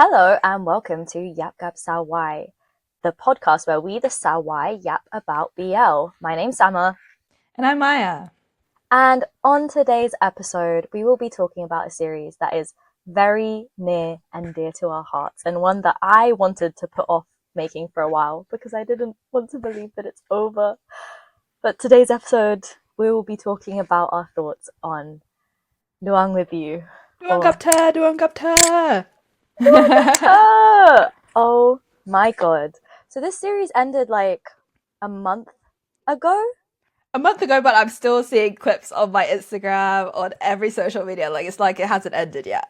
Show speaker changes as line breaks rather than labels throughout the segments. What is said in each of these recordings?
Hello and welcome to Yap Gap Sawai, the podcast where we, the Sawai, yap about BL. My name's Sama,
And I'm Maya.
and on today's episode, we will be talking about a series that is very near and dear to our hearts, and one that I wanted to put off making for a while because I didn't want to believe that it's over. But today's episode, we will be talking about our thoughts on Duang With You,
Duang
or
With You.
Oh my god. So this series ended like a month ago?
A month ago, but I'm still seeing clips on my Instagram, on every social media. It's like it hasn't ended yet.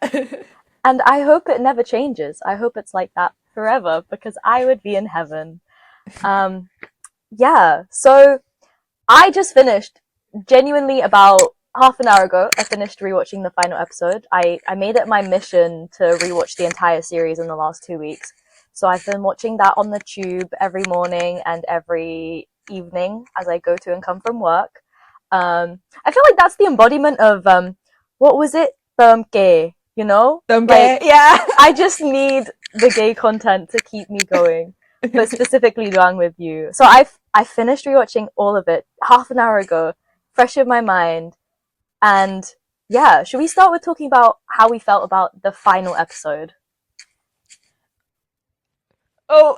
And I hope it never changes. I hope it's like that forever because I would be in heaven. Um, yeah. So I just finished genuinely about half an hour ago. I finished rewatching the final episode. I made it my mission to rewatch the entire series in the last 2 weeks. So I've been watching that on the tube every morning and every evening as I go to and come from work. I feel like that's the embodiment of what was it? Gay, you know?
Don't
Like
get yeah.
I just need the gay content to keep me going, but specifically Duang With You. So I finished rewatching all of it half an hour ago, fresh in my mind, and yeah. Should we start with talking about how we felt about the final episode?
Oh,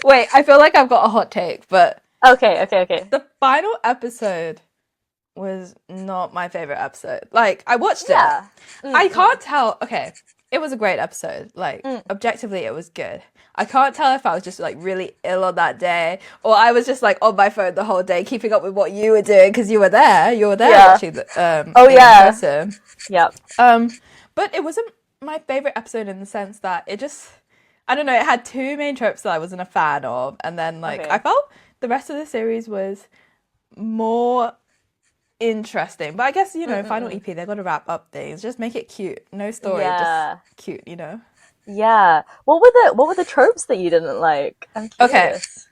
wait. I feel like I've got a hot take, but
Okay.
the final episode was not my favorite episode. I watched it.
Yeah.
I can't tell. Okay, it was a great episode. Objectively, it was good. I can't tell if I was just really ill on that day, or I was just on my phone the whole day, keeping up with what you were doing because you were there. You were there
Yeah.
watching the
Oh
in
yeah.
person.
Yeah.
But it wasn't my favorite episode in the sense that it just, I don't know, it had two main tropes that I wasn't a fan of, and then
Okay.
I felt the rest of the series was more interesting. But I guess, final EP, they've got to wrap up things. Just make it cute. No story, just
Yeah.
cute.
Yeah. What were the tropes that you didn't like? I'm
Okay,
curious.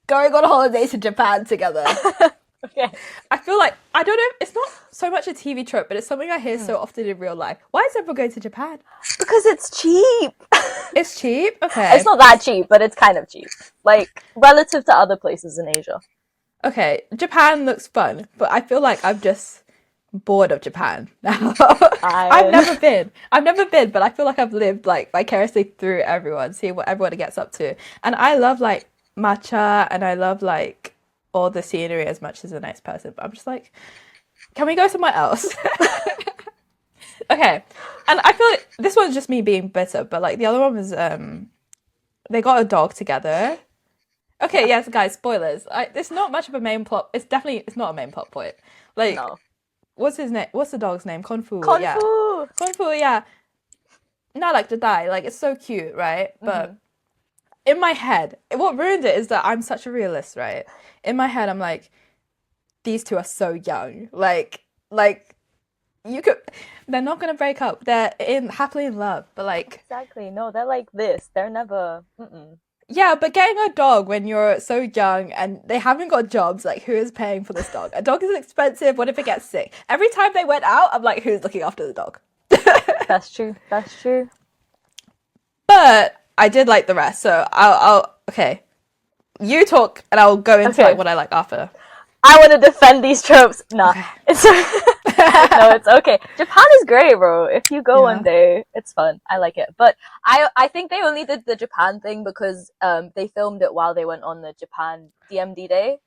going on holiday to Japan together.
Okay.
I feel like, I don't know, it's not so much a TV trope, but it's something I hear so often in real life. Why is everyone going to Japan?
Because it's cheap.
It's cheap? Okay.
It's not that cheap, but it's kind of cheap. Like, relative to other places in Asia.
Okay, Japan looks fun, but I feel like I'm just bored of Japan now. I've never been, but I feel like I've lived vicariously through everyone, seeing what everyone gets up to. And I love matcha, and I love all the scenery as much as a nice person, but I'm just can we go somewhere else? Okay. And I feel like this one's just me being bitter, but the other one was they got a dog together. Okay, yes, guys, spoilers. It's not much of a main plot. It's not a main plot point.
No.
What's his name? What's the dog's name? Konfu. Yeah.
Konfu!
Konfu, yeah. Not to die. It's so cute, right? But in my head, what ruined it is that I'm such a realist, right? In my head, I'm these two are so young. You could. They're not gonna break up. They're happily in love, but
Exactly. No, they're like this. They're never.
yeah, but getting a dog when you're so young and they haven't got jobs, who is paying for this dog? A dog is expensive. What if it gets sick? Every time they went out, I'm who's looking after the dog?
That's true. That's true.
But I did like the rest, so okay. You talk, and I'll go into
Okay.
what I like after.
I want to defend these tropes. Nah.
Okay.
It's no, it's okay. Japan is great, bro. If you go one day, it's fun. I like it. But I think they only did the Japan thing because they filmed it while they went on the Japan DMD day.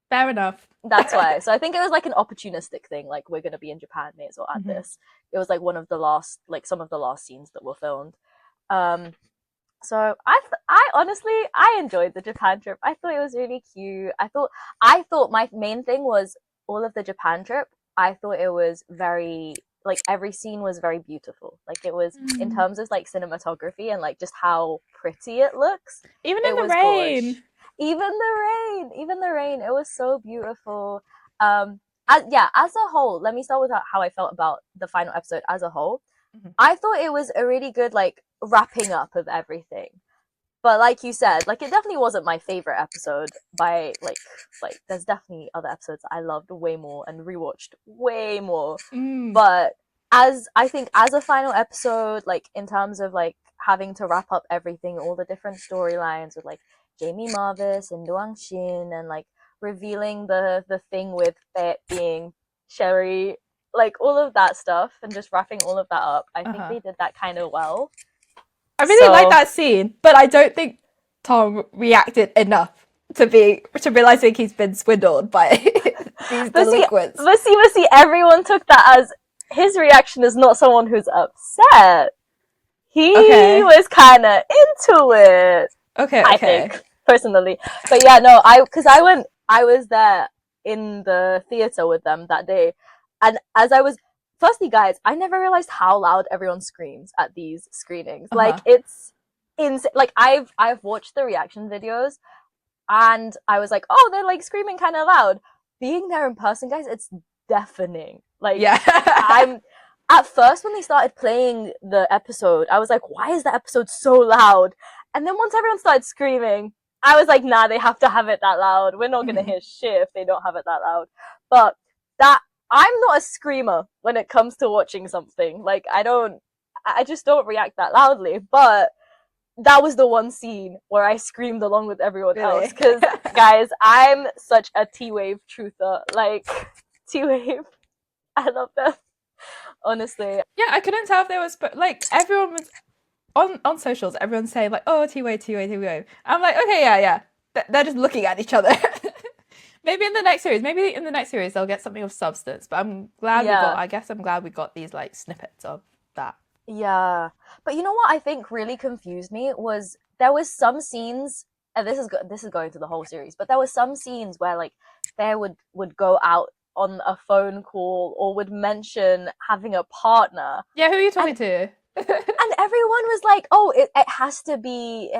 Fair enough.
That's why. So I think it was an opportunistic thing. We're gonna be in Japan, may as well add this. It was one of the last, some of the last scenes that were filmed. So I honestly I enjoyed the Japan trip. I thought it was really cute. I thought my main thing was all of the Japan trip. I thought it was very every scene was very beautiful. It was in terms of cinematography and just how pretty it looks.
Even
It
in the
was
rain.
gorge. Even the rain, it was so beautiful. As a whole, let me start with how I felt about the final episode as a whole. I thought it was a really good wrapping up of everything. But like you said, it definitely wasn't my favorite episode by there's definitely other episodes I loved way more and rewatched way more. But as I think as a final episode, like in terms of like having to wrap up everything, all the different storylines with like Jamie Marvis and Duang Shin, and like revealing the thing with Fate being Sherry, like all of that stuff, and just wrapping all of that up. I think
Uh-huh.
they did that kind of well.
I really like
So
that scene, but I don't think Tom reacted enough to realizing he's been swindled by these
but see,
delinquents.
everyone took that as his reaction is not someone who's upset. He
Okay.
was kind of into it.
Okay,
I
okay.
think personally, but yeah, no, I was there in the theater with them that day, and as I was, firstly, guys, I never realized how loud everyone screams at these screenings. Like
Uh-huh.
it's insane. Like I've watched the reaction videos, and I was like, oh, they're like screaming kind of loud. Being there in person, guys, it's deafening. Like
Yeah.
I'm at first when they started playing the episode, I was like, why is the episode so loud? And then once everyone started screaming, I was like, nah, they have to have it that loud. We're not gonna
Mhm.
hear shit if they don't have it that loud. But that I'm not a screamer when it comes to watching something. Like I just don't react that loudly. But that was the one scene where I screamed along with everyone else.
Really?
Because, guys, I'm such a T Wave truther. Like, T Wave, I love them. Honestly.
Yeah, I couldn't tell if there was, but like everyone was on socials. Everyone's saying like, "Oh, T Wave, T Wave, T Wave." I'm like, okay, yeah, yeah. They're just looking at each other. Maybe in the next series they'll get something of substance. But I'm glad we got.
Yeah.
I guess I'm glad we got these like snippets of that.
Yeah. But you know what I think really confused me was there was some scenes, and this is going to the whole series, but there were some scenes where like Fair would go out on a phone call or would mention having a partner,
Yeah, who are you
and
talking to?
everyone was like, "Oh, it has to be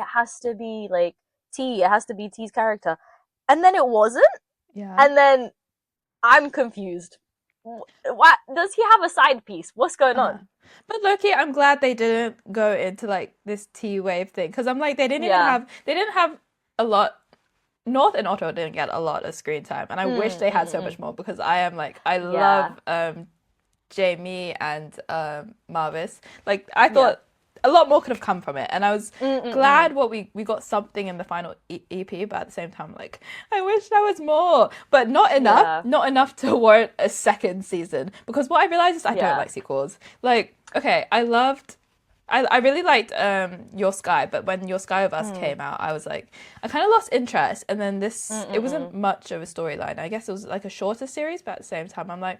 like T, it has to be T's character," and then it wasn't,
Yeah.
and then I'm confused. What does he have a side piece? What's going
Uh-huh.
on?
But Loki, I'm glad they didn't go into like this T wave thing because I'm like
Yeah.
they didn't have a lot. North and Otto didn't get a lot of screen time, and I wish they had so much more because I am like I
Yeah.
love Jamie and Marvis. Like I
Yeah.
thought a lot more could have come from it, and I was
Mm-mm-mm.
glad what we got something in the final EP. But at the same time, like I wish there was more, but
Yeah.
not enough to warrant a second season. Because what I realized is I don't
Yeah.
like sequels. Like okay, I really liked Your Sky, but when Your Sky of Us
Mm.
came out, I was like, I kind of lost interest. And then it wasn't
Mm-mm-mm.
much of a storyline. I guess it was like a shorter series, but at the same time, I'm like,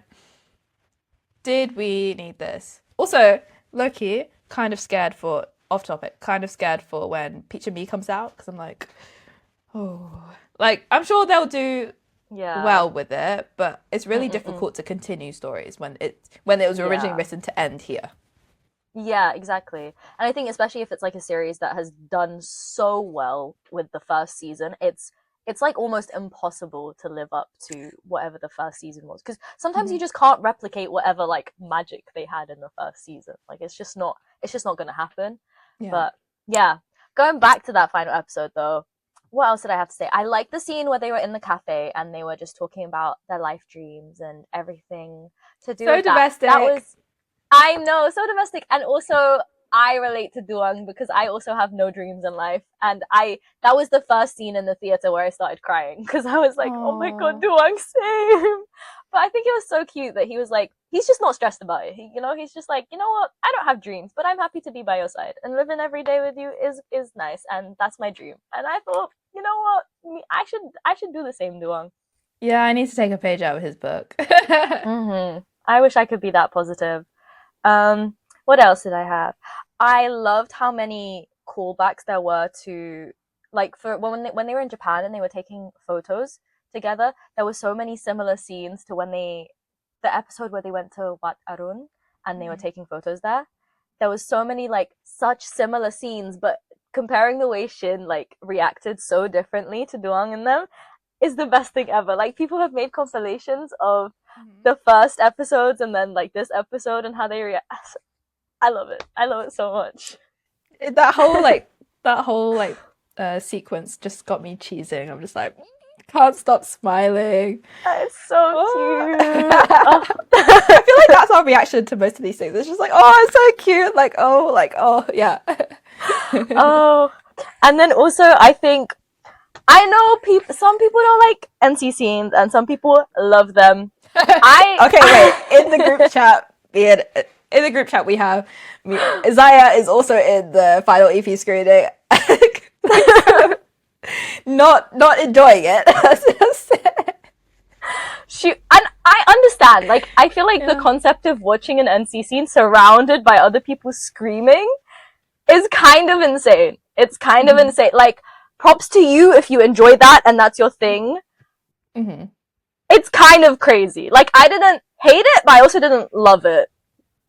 did we need this? Also, Loki, kind of scared for off topic, kind of scared for when Peach and Me comes out because I'm like, oh, like I'm sure they'll do
Yeah.
well with it, but it's really
Mm-mm-mm.
difficult to continue stories when it was originally
Yeah.
written to end here.
Yeah, exactly. And I think especially if it's like a series that has done so well with the first season, it's like almost impossible to live up to whatever the first season was, because sometimes you
Mm-hmm.
just can't replicate whatever like magic they had in the first season. Like it's just not going to happen.
Yeah.
But yeah, going back to that final episode though, what else did I have to say? I like the scene where they were in the cafe and they were just talking about their life dreams and everything to do
So
with that. That
domestic.
was I know, so domestic, and also I relate to Duang because I also have no dreams in life, and I that was the first scene in the theater where I started crying because I was like, oh my god,
Oh.
Duang, same. But I think it was so cute that he was like, he's just not stressed about it. He's just like, you know what, I don't have dreams, but I'm happy to be by your side, and living every day with you is nice, and that's my dream. And I thought, you know what, I should do the same, Duang.
Yeah, I need to take a page out of his book.
I wish I could be that positive. What else did I have? I loved how many callbacks there were to like for when they were in Japan and they were taking photos together. There were so many similar scenes to when the episode where they went to Wat Arun and they were
Mhm.
taking photos there. There was so many like such similar scenes, but comparing the way Shin like reacted so differently to Duang and them is the best thing ever. Like people have made compilations of
Mhm.
the first episodes and then like this episode and how they react. I love it. I love it so much.
That whole like that whole sequence just got me cheesing. I'm just like Can't stop smiling.
It's so
Oh.
cute. Oh.
I feel like that's our reaction to most of these things. It's just like, oh, it's so cute. Like, oh, yeah.
Oh. And then also, I think I know some people don't like NC scenes, and some people love them.
Okay, wait. In the group chat, we have Isaiah is also in the final EP screening. Not enjoying it.
And I understand. Like, I feel like
Yeah.
the concept of watching an NC scene surrounded by other people screaming is kind of insane. It's kind of insane. Like, props to you if you enjoy that and that's your thing.
Mm-hmm.
It's kind of crazy. Like, I didn't hate it, but I also didn't love it.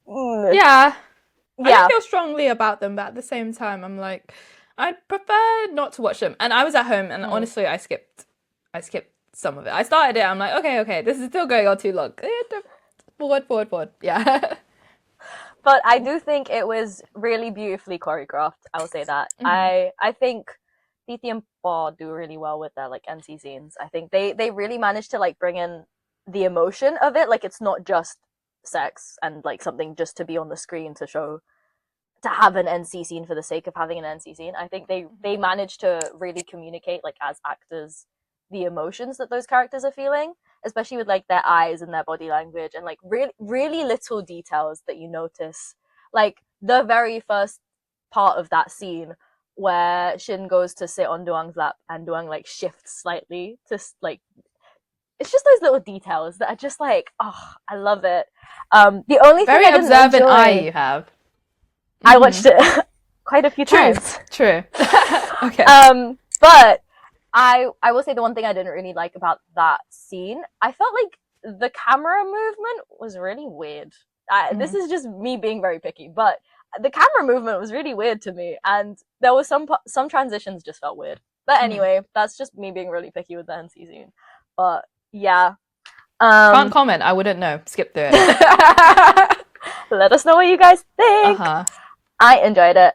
Yeah. I
Yeah.
don't feel strongly about them, but at the same time, I'm like, I'd prefer not to watch them. And I was at home, and honestly, I skipped some of it. I started it. I'm like, okay, this is still going on too long. Forward. Yeah.
But I do think it was really beautifully choreographed. I will say that. I think Titi and Paul do really well with their like NC scenes. I think they really managed to like bring in the emotion of it. Like, it's not just sex and like something just to be on the screen to show, to have an NC scene for the sake of having an NC scene. I think they managed to really communicate, like, as actors, the emotions that those characters are feeling, especially with like their eyes and their body language, and like really little details that you notice. Like the very first part of that scene where Shin goes to sit on Duang's lap and Duang like shifts slightly to like, it's just those little details that are just like, oh, I love it. The only
Very
thing I didn't
observant
enjoy,
eye you have.
I watched it quite a few times.
True. Okay.
But I will say the one thing I didn't really like about that scene, I felt like the camera movement was really weird. This is just me being very picky, but the camera movement was really weird to me, and there was some transitions just felt weird. But anyway, that's just me being really picky with the NC scene. But yeah,
Can't comment. I wouldn't know. Skip through it.
let us know what you guys think.
Uh-huh.
I enjoyed it.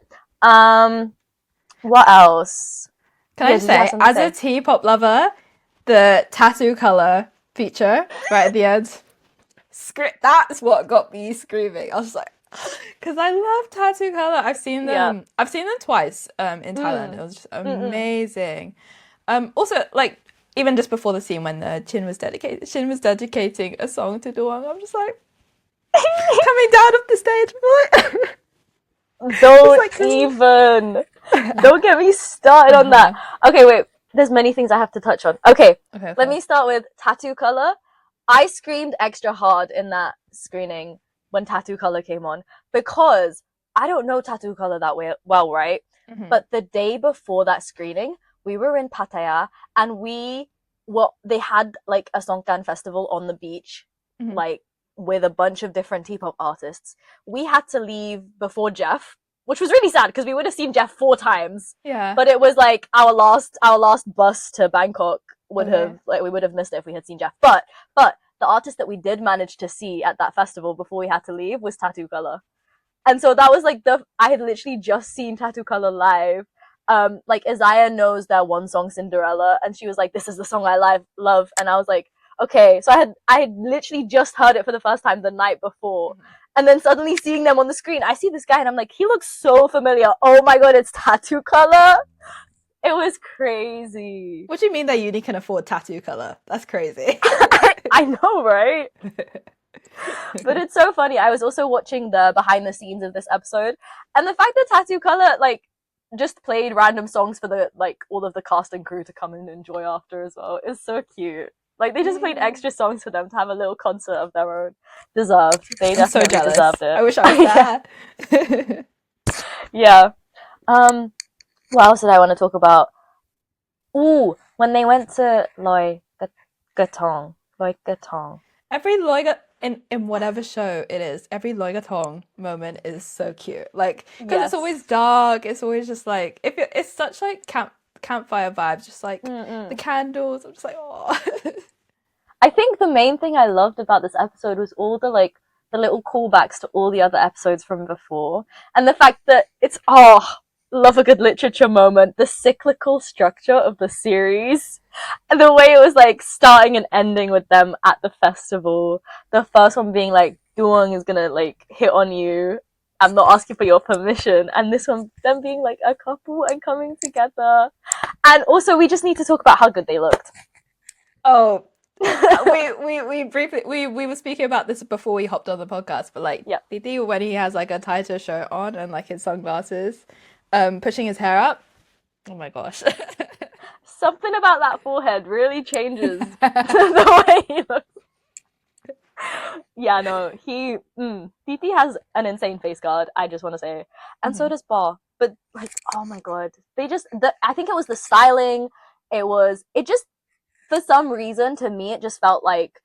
What else?
Can I just say, as a T-pop lover, the tattoo color feature right at the end, that's what got me screaming. I was like, because I love tattoo color. I've seen them. I've seen them twice in Thailand. It was just amazing. Also, like, even just before the scene when Shin was dedicating a song to Duang, I'm just like coming down off the stage.
Don't get me started on that. Okay, wait. There's many things I have to touch on. Okay. Let me start with tattoo color. I screamed extra hard in that screening when tattoo color came on because I don't know tattoo color that well, right? But the day before that screening, we were in Pattaya and they had like a Songkran festival on the beach, like with a bunch of different T-pop artists. We had to leave before Jeff, which was really sad because we would have seen Jeff 4 times.
Yeah.
But it was like our last bus to Bangkok we would have missed it if we had seen Jeff. But the artist that we did manage to see at that festival before we had to leave was Tattoo Color. And so that was like I had literally just seen Tattoo Color live. Like Isaiah knows their one song Cinderella, and she was like, "This is the song I love," and I was like, okay. So I had literally just heard it for the first time the night before, and then suddenly seeing them on the screen, I see this guy and I'm like, he looks so familiar. Oh my god, it's Tattoo Color. It was crazy.
What do you mean that uni can afford tattoo color? That's crazy.
I know, right? But it's so funny. I was also watching the behind the scenes of this episode, and the fact that Tattoo Color like just played random songs for the like all of the cast and crew to come and enjoy after as well is so cute. Like they just played extra songs for them to have a little concert of their own. Deserved. They definitely deserved it.
I wish I was there.
Yeah. What else did I want to talk about? Ooh, when they went to Loy Gatong.
Every Loy in whatever show it is, every Loy Gatong moment is so cute. Like, because it's always dark. It's always just like it's such like campfire vibes. Just like the candles. I'm just like, oh.
I think the main thing I loved about this episode was all the like the little callbacks to all the other episodes from before, and the fact that it's love a good literature moment. The cyclical structure of the series, and the way it was like starting and ending with them at the festival. The first one being like, Duang is gonna like hit on you. I'm not asking for your permission. And this one, them being like a couple and coming together. And also, we just need to talk about how good they looked.
Oh, we briefly we were speaking about this before we hopped on the podcast, but like
Yeah.
Didi when he has like a tighter shirt on and like his sunglasses, pushing his hair up. Oh my gosh.
Something about that forehead really changes the way he looks. Yeah, no, Titi has an insane face guard, I just want to say. And so does Ba. But, like, oh my god. I think it was the styling. It just, for some reason, to me, it just felt like,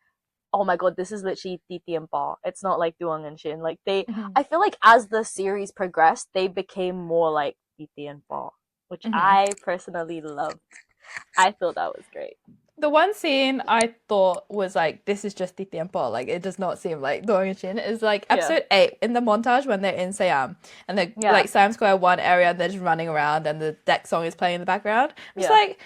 oh my god, this is literally Titi and Ba. It's not like Duang and Shin. Like, I feel like as the series progressed, they became more like Titi and Ba, which I personally loved. I thought that was great.
The one scene I thought was like, this is just the tiempo, like it does not seem like Dorian Shin, is like episode 8 in the montage when they're in Siam and they're like Siam Square 1 area and they're just running around and the deck song is playing in the background. It's like,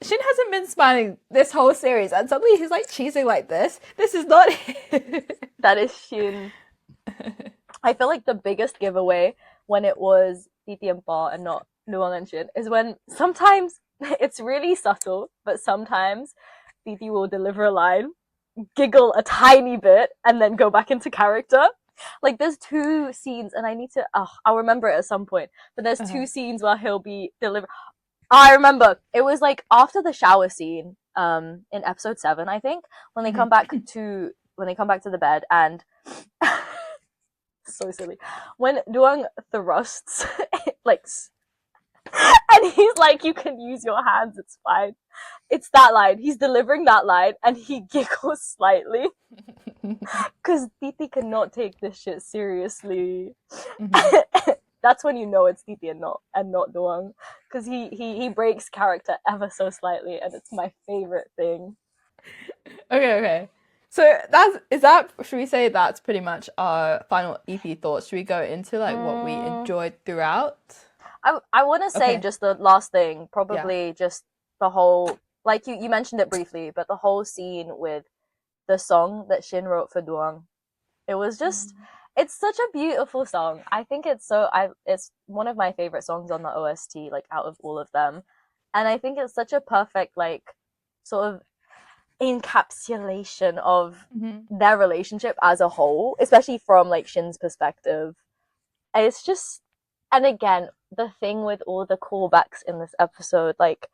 Shin hasn't been smiling this whole series and suddenly he's like cheesing like this. This is not him.
That is Shin. I feel like the biggest giveaway when it was Titi and Ba and not Nuang and Shin is when sometimes it's really subtle, but sometimes Titi will deliver a line, giggle a tiny bit, and then go back into character. Like there's 2 scenes, and I'll remember it at some point. But there's 2 scenes where he'll be deliver. I remember it was like after the shower scene, in episode 7, I think, when they come back to the bed and. So silly. When Duang thrusts, like, and he's like, you can use your hands, it's fine. It's that line. He's delivering that line, and he giggles slightly. Because Titi cannot take this shit seriously. That's when you know it's Titi and not Duang. Because he breaks character ever so slightly, and it's my favorite thing.
Okay. So should we say that's pretty much our final EP thoughts? Should we go into like what we enjoyed throughout?
I want to say just the last thing, probably just the whole, like you mentioned it briefly, but the whole scene with the song that Shin wrote for Duang. It was just, it's such a beautiful song. I think it's one of my favorite songs on the OST, like out of all of them. And I think it's such a perfect, like, sort of encapsulation of their relationship as a whole, especially from like Shin's perspective. It's just, and again, the thing with all the callbacks in this episode, like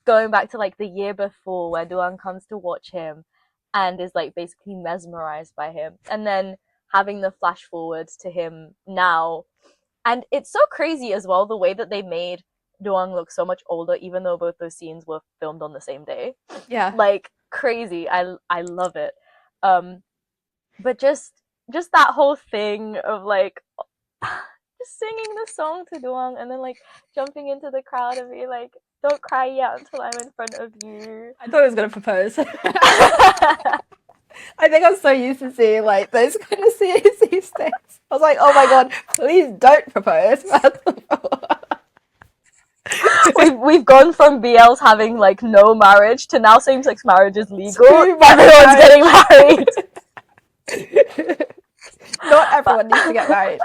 going back to like the year before where Duan comes to watch him and is like basically mesmerized by him, and then having the flash forwards to him now. And it's so crazy as well, the way that they made Duang look so much older, even though both those scenes were filmed on the same day.
Yeah.
Like crazy. I love it. But just that whole thing of like just singing the song to Duang and then like jumping into the crowd and being like, don't cry yet until I'm in front of you.
I thought he was gonna propose. I think I'm so used to seeing like those kind of scenes these days. I was like, oh my god, please don't propose.
We've gone from BLs having like no marriage to now same-sex marriage is legal. Everyone's getting married.
Not everyone needs to get married.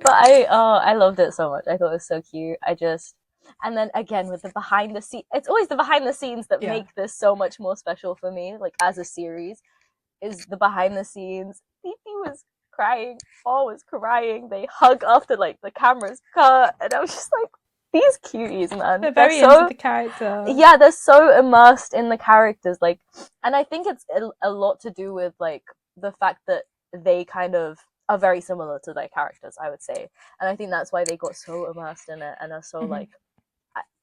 But I loved it so much. I thought it was so cute. And then again with the behind the scenes, it's always the behind the scenes that make this so much more special for me. Like as a series, is the behind the scenes. Titi was crying, Paul was crying. They hug after like the camera's cut, and I was just like, these cuties, man.
They're very into the character.
Yeah, they're so immersed in the characters. Like, and I think it's a lot to do with like the fact that they kind of are very similar to their characters, I would say. And I think that's why they got so immersed in it and are so like,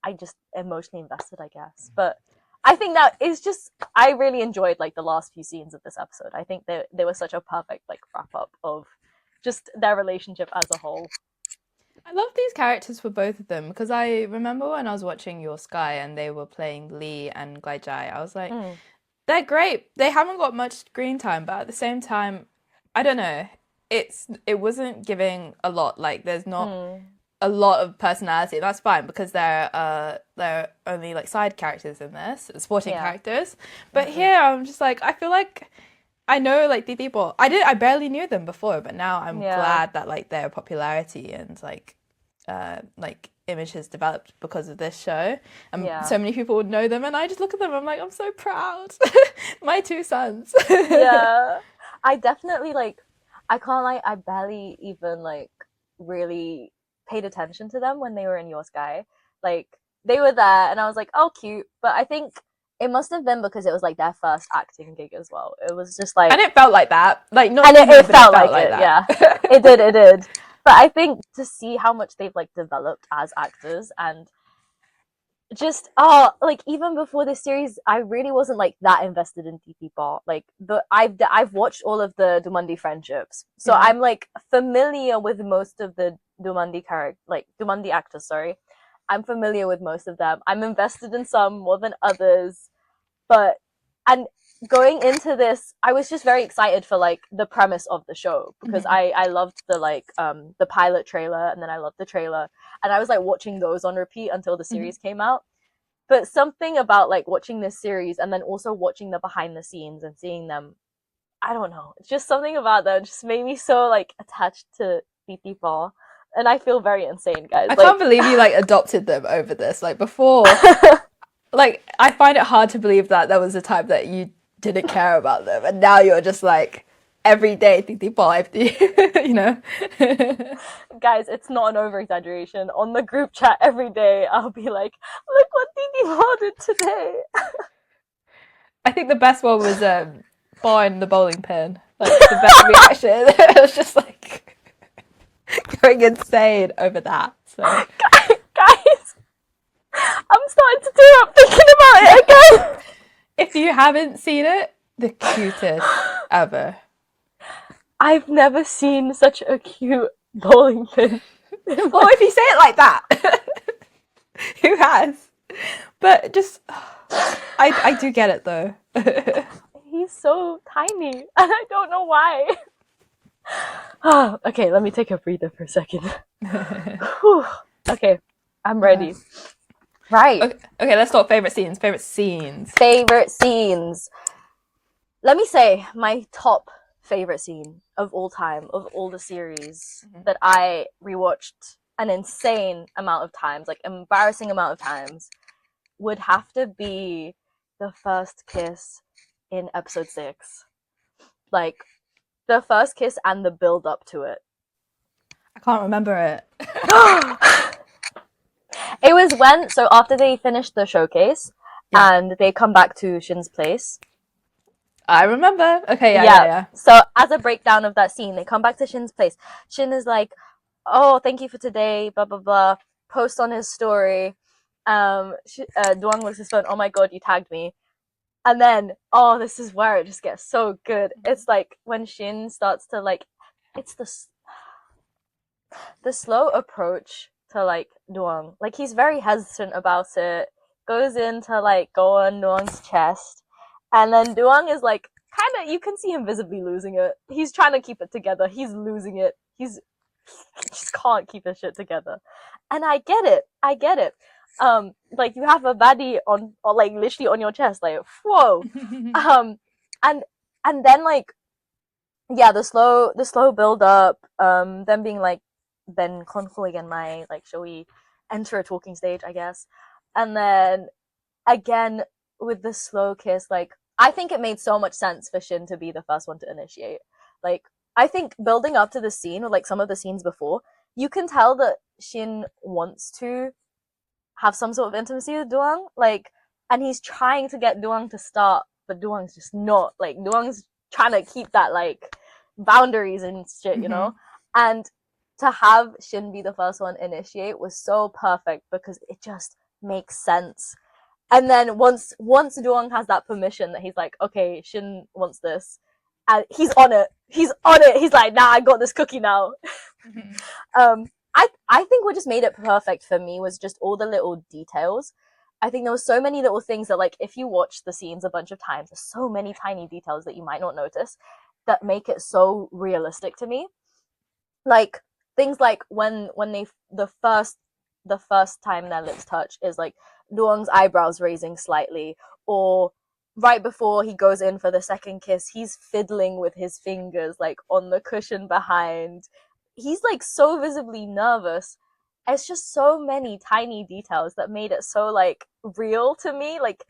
I just emotionally invested, I guess. But I think that is just, I really enjoyed like the last few scenes of this episode. I think they were such a perfect like wrap up of just their relationship as a whole.
I love these characters for both of them because I remember when I was watching Your Sky and they were playing Lee and Glaijai, I was like, they're great. They haven't got much screen time, but at the same time, I don't know. it wasn't giving a lot. Like there's not
Mm,
a lot of personality. That's fine because they're only like side characters in this, supporting
yeah.
characters. But
Mm-mm.
here I'm just like I feel like I know like the people. I barely knew them before, but now I'm
Yeah.
glad that like their popularity and like image has developed because of this show. And
Yeah.
so many people would know them and I just look at them, I'm like, I'm so proud. My two sons.
Yeah. I definitely like I can't lie, I barely even like really paid attention to them when they were in Your Sky. Like they were there and I was like, oh cute. But I think it must have been because it was like their first acting gig as well. It was just
And
like
it felt like that. Like not
and
to me,
it
but it
felt
felt
like
like
it,
that.
yeah. It did. But I think to see how much they've like developed as actors and just like even before this series I really wasn't like that invested in TP Ball. Like I've watched all of the Dumandi friendships, so
Yeah.
I'm like familiar with most of the Dumandi character, like Dumandi actors, sorry. I'm familiar with most of them. I'm invested in some more than others, but and going into this I was just very excited for like the premise of the show because
Mm-hmm.
I loved the pilot trailer, and then I loved the trailer, and I was like watching those on repeat until the
Mm-hmm.
series came out. But something about like watching this series and then also watching the behind the scenes and seeing them, I don't know, it's just something about them just made me so like attached to BT Ball, and I feel very insane, guys.
I
Like
can't believe you like adopted them over this. Like before, like I find it hard to believe that there was a time that you didn't care about them, and now you're just like every day thinking, you know.
guys, it's not an over exaggeration. On the group chat every day, I'll be like, "Look what Didi Ball did today."
I think the best one was buying the bowling pin. Like the best reaction. It was just like going insane over that. So
Guys, I'm starting to tear up thinking about it again.
if you haven't seen it, the cutest ever.
I've never seen such a cute bowling pin in
Well,
my.
if you say it like that, who has? But just, I do get it though.
He's so tiny, and I don't know why. Okay, let me take a breather for a second. Okay, I'm ready. Right.
Okay, okay, let's talk favorite scenes. Favorite scenes.
Favorite scenes. Let me say my top favorite scene of all time, of all the series that I rewatched an insane amount of times, like embarrassing amount of times, would have to be the first kiss in episode 6. Like the first kiss and the build up to it.
I can't remember it.
It was when, so after they finished the showcase
Yeah,
and they come back to Shin's place.
I remember. Okay,
Yeah.
yeah.
So as a breakdown of that scene, they come back to Shin's place. Shin is like, "Oh, thank you for today." Blah blah blah. Post on his story. Duang looks his phone. "Oh my god, you tagged me." And then, oh, this is where it just gets so good. It's like when Shin starts to like, it's the slow approach to like Duang. Like he's very hesitant about it. Goes in to like go on Duang's chest, and then Duang is like kind of, you can see him visibly losing it. He's trying to keep it together. He's losing it. He just can't keep his shit together. And I get it. I get it. Like you have a baddie on, or like literally on your chest, like whoa.
Yeah.
Um, and and then like yeah, the slow build up, them being like, then Konko again, my like, shall we enter a talking stage, I guess, and then again with the slow kiss, like I think it made so much sense for Shin to be the first one to initiate. Like I think building up to the scene, or like some of the scenes before, you can tell that Shin wants to have some sort of intimacy with Duang, like, and he's trying to get Duang to start, but Duang's just not. Like Duang's trying to keep that like boundaries and shit, you
Hmm.
know. And to have Shin be the first one initiate was so perfect because it just makes sense. And then once Duang has that permission that he's like, okay, Shin wants this, and he's on it. He's on it. He's like, nah, I got this cookie now.
Hmm.
I think what just made it perfect for me was just all the little details. I think there was so many little things that, like, if you watch the scenes a bunch of times, there's so many tiny details that you might not notice that make it so realistic to me. like things like when they the first time their lips touch is like Duang's eyebrows raising slightly, or right before he goes in for the second kiss, he's fiddling with his fingers like on the cushion behind. He's like so visibly nervous. It's just so many tiny details that made it so like real to me. Like,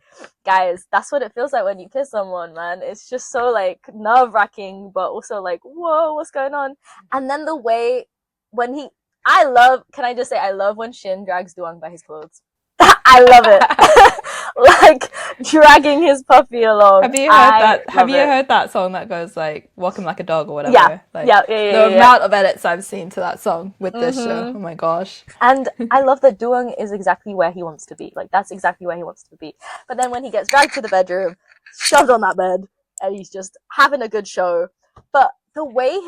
guys, that's what it feels like when you kiss someone, man. It's just so like nerve wracking, but also like, whoa, what's going on? And then the way when he, I love, can I just say, I love when Shin drags Duang by his clothes. I love it. Like dragging his puppy along.
Have you heard
I
that? Have
love
you
it.
heard that song that goes like "Walking Like a Dog" or
Yeah,
whatever? Like
yeah, yeah, yeah,
the
yeah.
amount of edits I've seen to that song with this show.
Mm-hmm.
Oh my gosh!
And I love that Duang is exactly where he wants to be. Like that's exactly where he wants to be. But then when he gets dragged to the bedroom, shoved on that bed, and he's just having a good show. But the way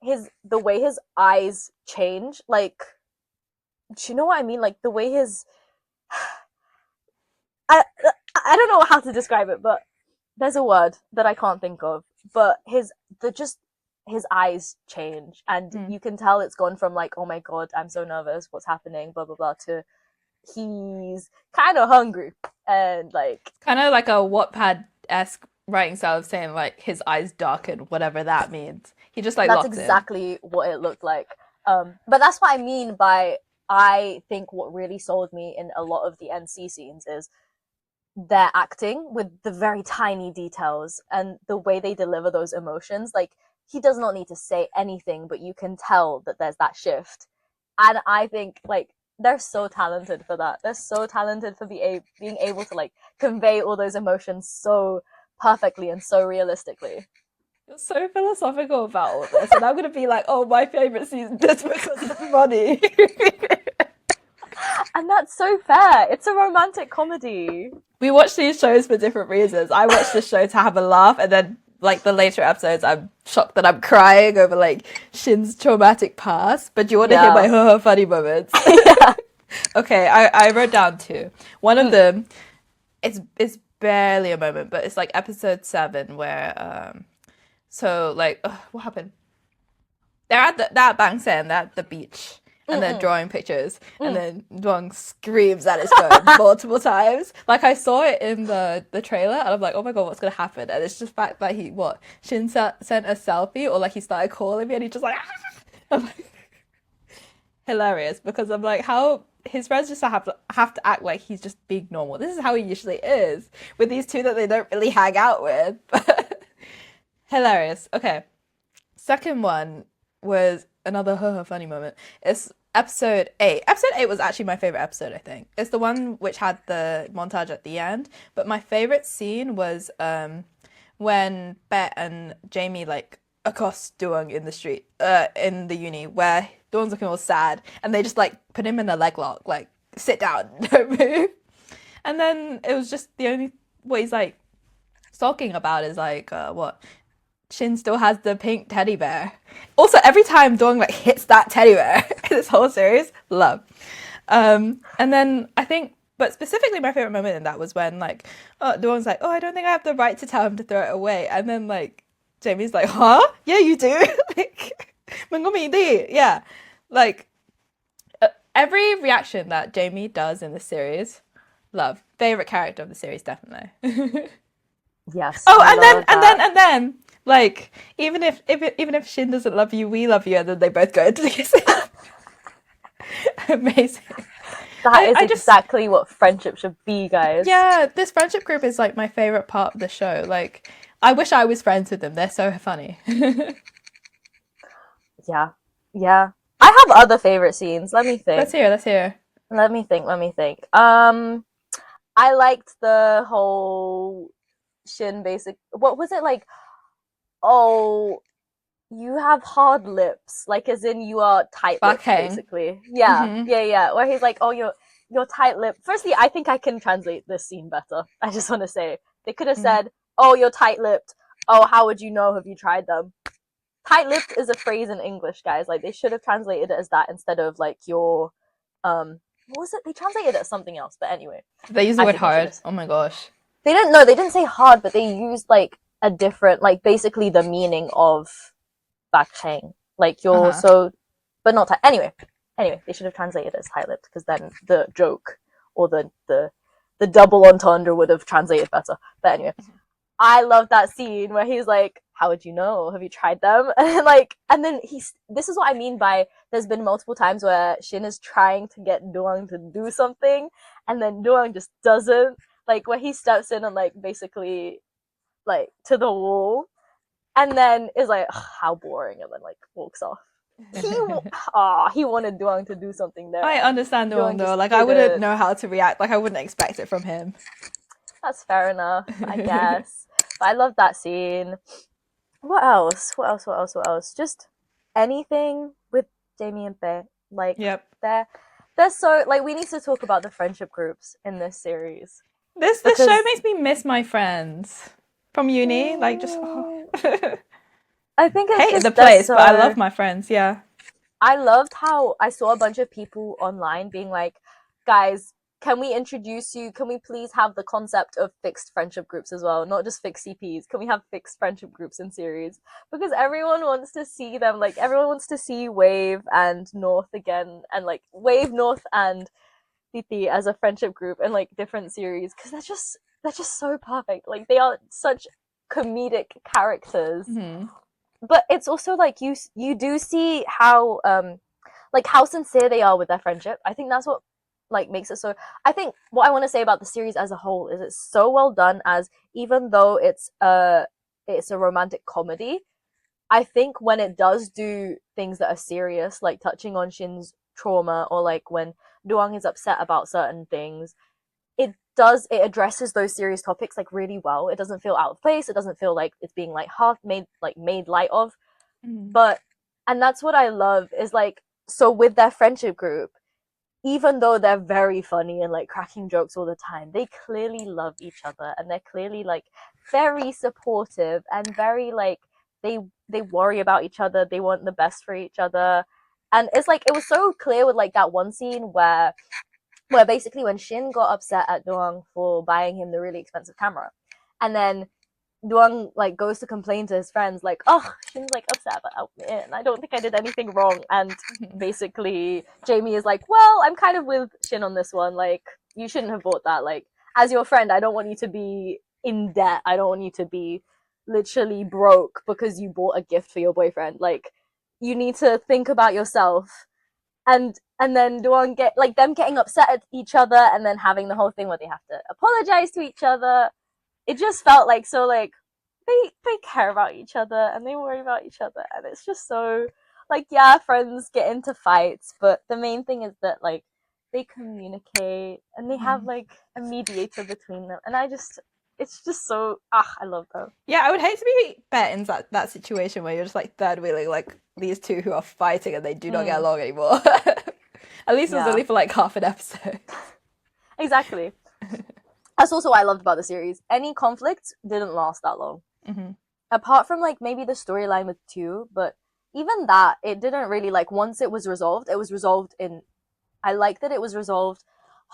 his eyes change, like, do you know what I mean? Like the way his I I don't know how to describe it, but there's a word that I can't think of. But his eyes change, and
Mm.
you can tell it's gone from like, oh my god, I'm so nervous, what's happening, blah blah blah, to he's kind of hungry and like
Kind of like a Wattpad-esque writing style of saying like his eyes darken, whatever that means. He just like
that's
locks in.
exactly what it looked like. But that's what I mean by I think what really sold me in a lot of the NC scenes is their acting with the very tiny details and the way they deliver those emotions. Like he does not need to say anything, but you can tell that there's that shift. And I think like they're so talented for that. They're so talented for being able to like convey all those emotions so perfectly and so realistically.
You're so philosophical about all this, and I'm gonna be like, "Oh, my favorite season just because it's funny."
And that's so fair. It's a romantic comedy.
We watch these shows for different reasons. I watch this show to have a laugh, and then like the later episodes, I'm shocked that I'm crying over like Shin's traumatic past. But do you want to hear my
Yeah.
funny moments?
Yeah.
Okay, I wrote down two. One of them, it's barely a moment, but it's like episode 7 where so like what happened? They're at that Bangsan, they're at the beach, and they're
Mm-mm.
drawing pictures, and
Mm.
then Duong screams at his phone multiple times. Like I saw it in the trailer, and I'm like, oh my god, what's gonna happen? And it's just the fact that he Shin sent a selfie, or like he started calling me, and he just like, I'm like hilarious because I'm like, how his friends just have to act like he's just being normal. This is how he usually is with these two that they don't really hang out with. Hilarious. Okay. Second one was another funny moment. It's episode 8. Episode 8 was actually my favorite episode, I think. It's the one which had the montage at the end. But my favorite scene was when Bet and Jamie like accost Duong in the street, in the uni, where Duong's looking all sad, and they just like put him in a leg lock, like sit down, don't move. And then it was just the only what he's like sulking about is like what Shin still has the pink teddy bear. Also, every time Dong like hits that teddy bear in this whole series, love. And then I think, but specifically my favorite moment in that was when like Dong's like, oh, I don't think I have the right to tell him to throw it away, and then like Jamie's like, huh? Yeah, you do. Like, yeah, like every reaction that Jamie does in the series, love. Favorite character of the series, definitely.
Yes,
Oh,
I love that.
and then, like, even if Shin doesn't love you, we love you, and then they both go into kiss. Amazing.
That is
I just,
exactly what friendship should be, guys.
yeah, this friendship group is like my favorite part of the show. Like, I wish I was friends with them. They're so funny.
Yeah, yeah. I have other favorite scenes. Let me
Let's
think.
hear. Let's hear.
Let me think. Let me think. I liked the whole Shin basic. What was it like? Oh, you have hard lips, like as in you are
Back
tight-lipped,
hang.
basically. Yeah,
Mm-hmm.
yeah, yeah. Where he's like, oh, you're tight-lipped. Firstly, I think I can translate this scene better. I just want to say they could have
Mm.
said, oh, you're tight-lipped. Oh, how would you know? Have you tried them? Tight-lipped is a phrase in English, guys. Like they should have translated it as that instead of like your what was it? They translated it as something else. But anyway,
They use the
I
word
think they should
hard.
have.
Oh my gosh.
They didn't. No, they didn't say hard, but they used like a different, like basically the meaning of back hang. Like you're so, but not tight. Anyway, they should have translated it as tight-lipped because then the joke or the double entendre would have translated better. But anyway, I love that scene where he's like, "How would you know? Have you tried them?" And then this is what I mean by there's been multiple times where Shin is trying to get Duang to do something, and then Duang just doesn't. Like where he steps in and like basically like to the wall, and then is like, "How boring," and then like walks off. He wanted Duang to do something there.
I understand Duang though. Like I wouldn't know how to react. Like I wouldn't expect it from him.
That's fair enough, I guess. But I love that scene. What else? Just anything with Jamie and Faye. Like,
yep.
they're so, like, we need to talk about the friendship groups in this series.
This show makes me miss my friends from uni. Like, just...
I think it's
hate the place, but I love my friends, yeah.
I loved how I saw a bunch of people online being like, guys, can we introduce you? Can we please have the concept of fixed friendship groups as well? Not just fixed CPs. Can we have fixed friendship groups in series? Because everyone wants to see them. Like, everyone wants to see Wave and North again. And, like, Wave, North, and Titi as a friendship group in, like, different series. Because they're just so perfect. Like, they are such comedic characters.
Mm-hmm.
But it's also, like, you do see how, like, how sincere they are with their friendship. I think that's what like makes it so. I think what I want to say about the series as a whole is it's so well done, as even though it's a romantic comedy, I think when it does do things that are serious, like touching on Shin's trauma, or like when Duang is upset about certain things, it addresses those serious topics like really well. It doesn't feel out of place. It doesn't feel like it's being like half made light of. But and that's what I love is like, so with their friendship group, even though they're very funny and like cracking jokes all the time, they clearly love each other, and they're clearly like very supportive and very like they worry about each other. They want the best for each other. And it's like it was so clear with like that one scene where basically when Shin got upset at Doang for buying him the really expensive camera, and then Duang like goes to complain to his friends like, "Oh, Shin's like upset about me, and I don't think I did anything wrong." And basically, Jamie is like, "Well, I'm kind of with Shin on this one. Like, you shouldn't have bought that. Like, as your friend, I don't want you to be in debt. I don't want you to be literally broke because you bought a gift for your boyfriend. Like, you need to think about yourself." And then Duang get like them getting upset at each other, and then having the whole thing where they have to apologize to each other. It just felt like so like they care about each other and they worry about each other, and it's just so like, yeah, friends get into fights, but the main thing is that like they communicate and they have like a mediator between them, and it's just so I love them.
Yeah, I would hate to be Bet in that situation where you're just like third wheeling like these two who are fighting and they do not get along anymore. At least it was only for like half an episode.
Exactly. That's also what I loved about the series. Any conflicts didn't last that long. Apart from like maybe the storyline with two, but even that, it didn't really like, once it was resolved in, I like that it was resolved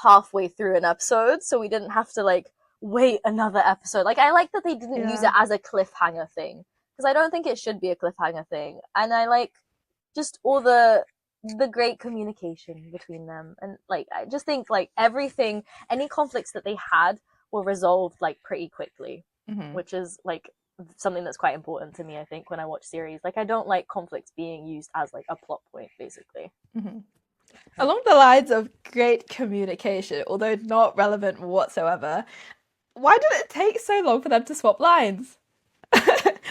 halfway through an episode, so we didn't have to like wait another episode. Like, I like that they didn't use it as a cliffhanger thing, because I don't think it should be a cliffhanger thing. And I like just all the great communication between them, and like I just think like everything, any conflicts that they had were resolved like pretty quickly, which is like something that's quite important to me, I think, when I watch series. Like, I don't like conflicts being used as like a plot point, basically.
Along the lines of great communication, although not relevant whatsoever, why did it take so long for them to swap lines?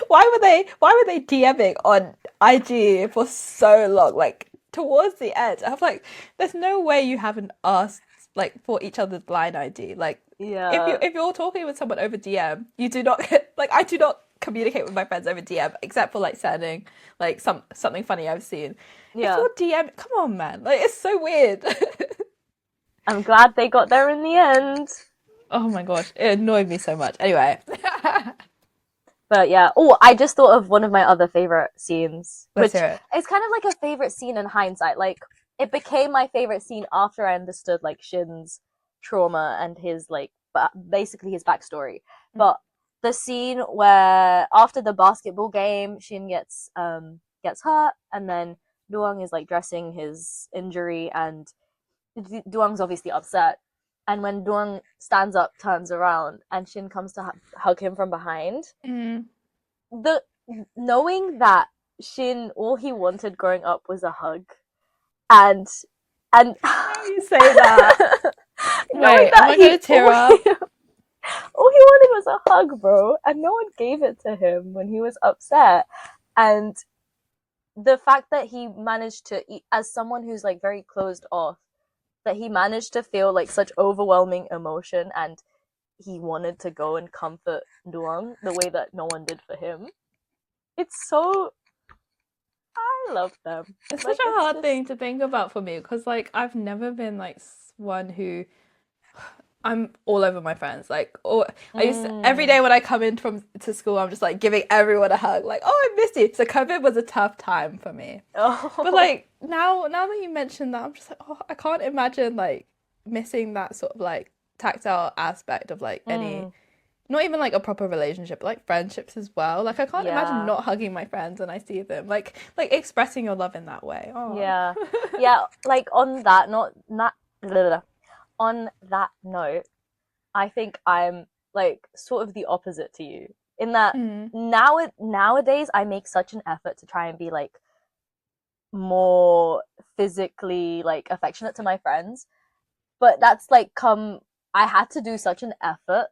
Why were they DMing on IG for so long? Like, towards the end, I'm like, there's no way you haven't asked like for each other's line ID. Like, if you're talking with someone over DM, you do not like, I do not communicate with my friends over DM except for like sending like something funny I've seen. If you're DM, come on, man, like, it's so weird.
I'm glad they got there in the end.
Oh my gosh, it annoyed me so much. Anyway.
But yeah. Oh, I just thought of one of my other favorite scenes.
Let's hear it.
It's kind of like a favorite scene in hindsight. Like, it became my favorite scene after I understood like Shin's trauma and his like basically his backstory. But the scene where after the basketball game, Shin gets gets hurt, and then Duang is like dressing his injury, and Duang's obviously upset. And when Duang stands up, turns around, and Shin comes to hug him from behind, the knowing that Shin, all he wanted growing up was a hug, and
you say that.
knowing
Wait,
that
am I gonna tear up?
all he wanted was a hug, bro, and no one gave it to him when he was upset. And the fact that he managed to, as someone who's like very closed off, that he managed to feel like such overwhelming emotion, and he wanted to go and comfort Duang the way that no one did for him. It's so, I love them.
It's
like,
such a hard thing to think about for me, because like I've never been like one who, I'm all over my friends. Like, I used to, every day when I come in to school, I'm just like giving everyone a hug. Like, oh, I missed you. So COVID was a tough time for me. But like now that you mentioned that, I'm just like, oh, I can't imagine like missing that sort of like tactile aspect of like any, not even like a proper relationship, but like friendships as well. Like I can't imagine not hugging my friends when I see them. Like expressing your love in that way. Oh.
Yeah. Like on that on that note, I think I'm like sort of the opposite to you, in that nowadays I make such an effort to try and be like more physically like affectionate to my friends, but that's like I had to do such an effort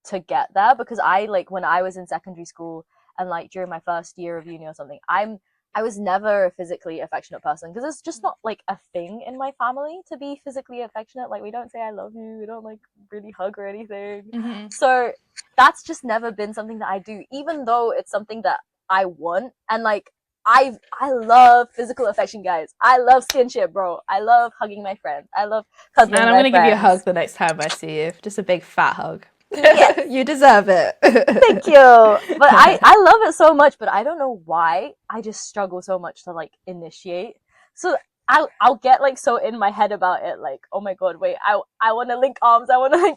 to get there, because I, like, when I was in secondary school and like during my first year of uni or something, I was never a physically affectionate person, because it's just not like a thing in my family to be physically affectionate. Like, we don't say I love you, we don't like really hug or anything. So that's just never been something that I do, even though it's something that I want. And like I love physical affection, guys. I love skinship, bro. I love hugging my friends. I love cuddling
And I'm
my
gonna
friends.
give you a hug the next time I see you. Just a big fat hug.
Yes.
You deserve it.
Thank you. But I love it so much, but I don't know why. I just struggle so much to like initiate. So I'll get like so in my head about it, like, oh my god, wait, I want to link arms, and then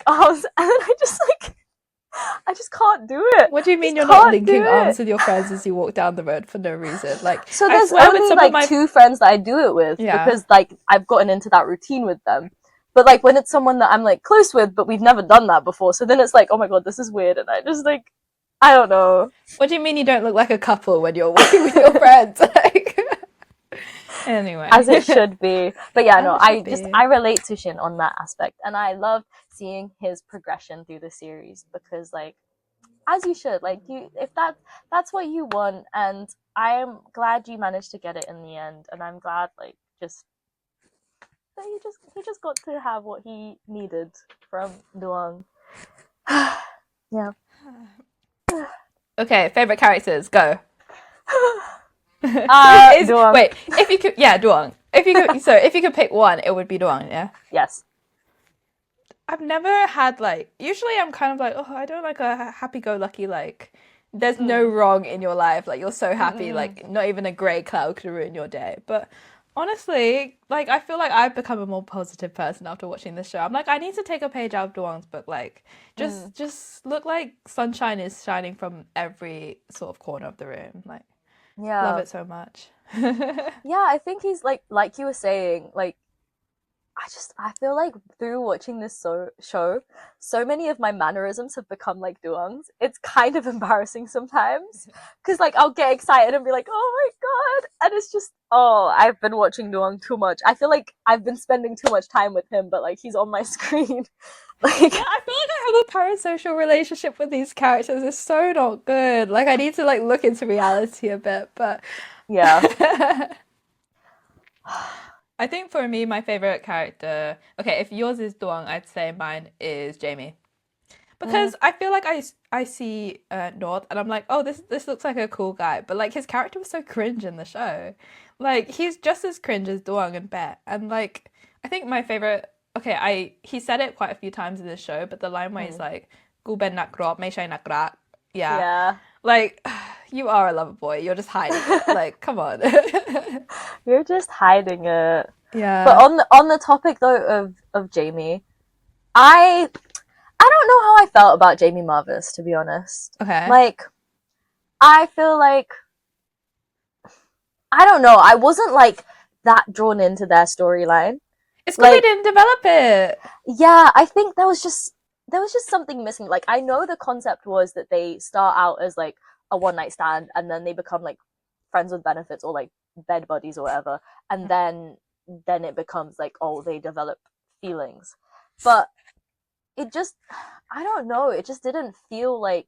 I just can't do it.
What do you mean you're not linking arms with your friends as you walk down the road for no reason? Like,
so
I
there's
swear with
only
some
like
of my
2 friends that I do it with, because like I've gotten into that routine with them. But like when it's someone that I'm like close with, but we've never done that before, so then it's like, oh my god, this is weird, and I just like, I don't know.
What do you mean you don't look like a couple when you're walking with your friends? Like, anyway,
as it should be. But yeah,
As
no,
it should be.
I relate to Shin on that aspect, and I love seeing his progression through the series, because like, as you should, like, you, if that's what you want, and I am glad you managed to get it in the end, and I'm glad like just that he just got to have what he needed from Duang. Yeah.
Okay, favorite characters, go.
Duang.
Wait, if you could, yeah, Duang. If you could pick one, it would be Duang, yeah?
Yes.
I've never had like, usually I'm kind of like, oh, I don't like a happy-go-lucky, like, there's no wrong in your life, like, you're so happy, like, not even a grey cloud could ruin your day. But honestly, like, I feel like I've become a more positive person after watching this show. I'm like, I need to take a page out of Duang's book, like, just look like sunshine is shining from every sort of corner of the room, like, love it so much.
Yeah, I think he's like you were saying, like, I feel like through watching this show, so many of my mannerisms have become like Duang's. It's kind of embarrassing sometimes, because like I'll get excited and be like, "Oh my god!" and it's just, oh, I've been watching Duang too much. I feel like I've been spending too much time with him, but like he's on my screen. Like,
yeah, I feel like I have a parasocial relationship with these characters. It's so not good. Like, I need to like look into reality a bit, but
yeah.
I think for me, my favorite character. Okay, if yours is Duang, I'd say mine is Jamie, because I feel like I see North and I'm like, oh, this looks like a cool guy, but like his character was so cringe in the show. Like he's just as cringe as Duang and Bet, and like I think my favorite. Okay, he said it quite a few times in this show, but the line where he's like, "Gu ben nak krop, may shay nak rak." Yeah. Like, you are a lover boy. You're just hiding it. Like, come on.
You're just hiding it.
Yeah.
But on the topic though of Jamie, I don't know how I felt about Jamie Marvis, to be honest.
Okay.
Like, I feel like I don't know. I wasn't like that drawn into their storyline.
It's because they
Like,
didn't develop it.
yeah, I think there was just something missing. Like, I know the concept was that they start out as like a one night stand and then they become like friends with benefits or like bed buddies or whatever, and then it becomes like, oh, they develop feelings. But it just, I don't know, it just didn't feel like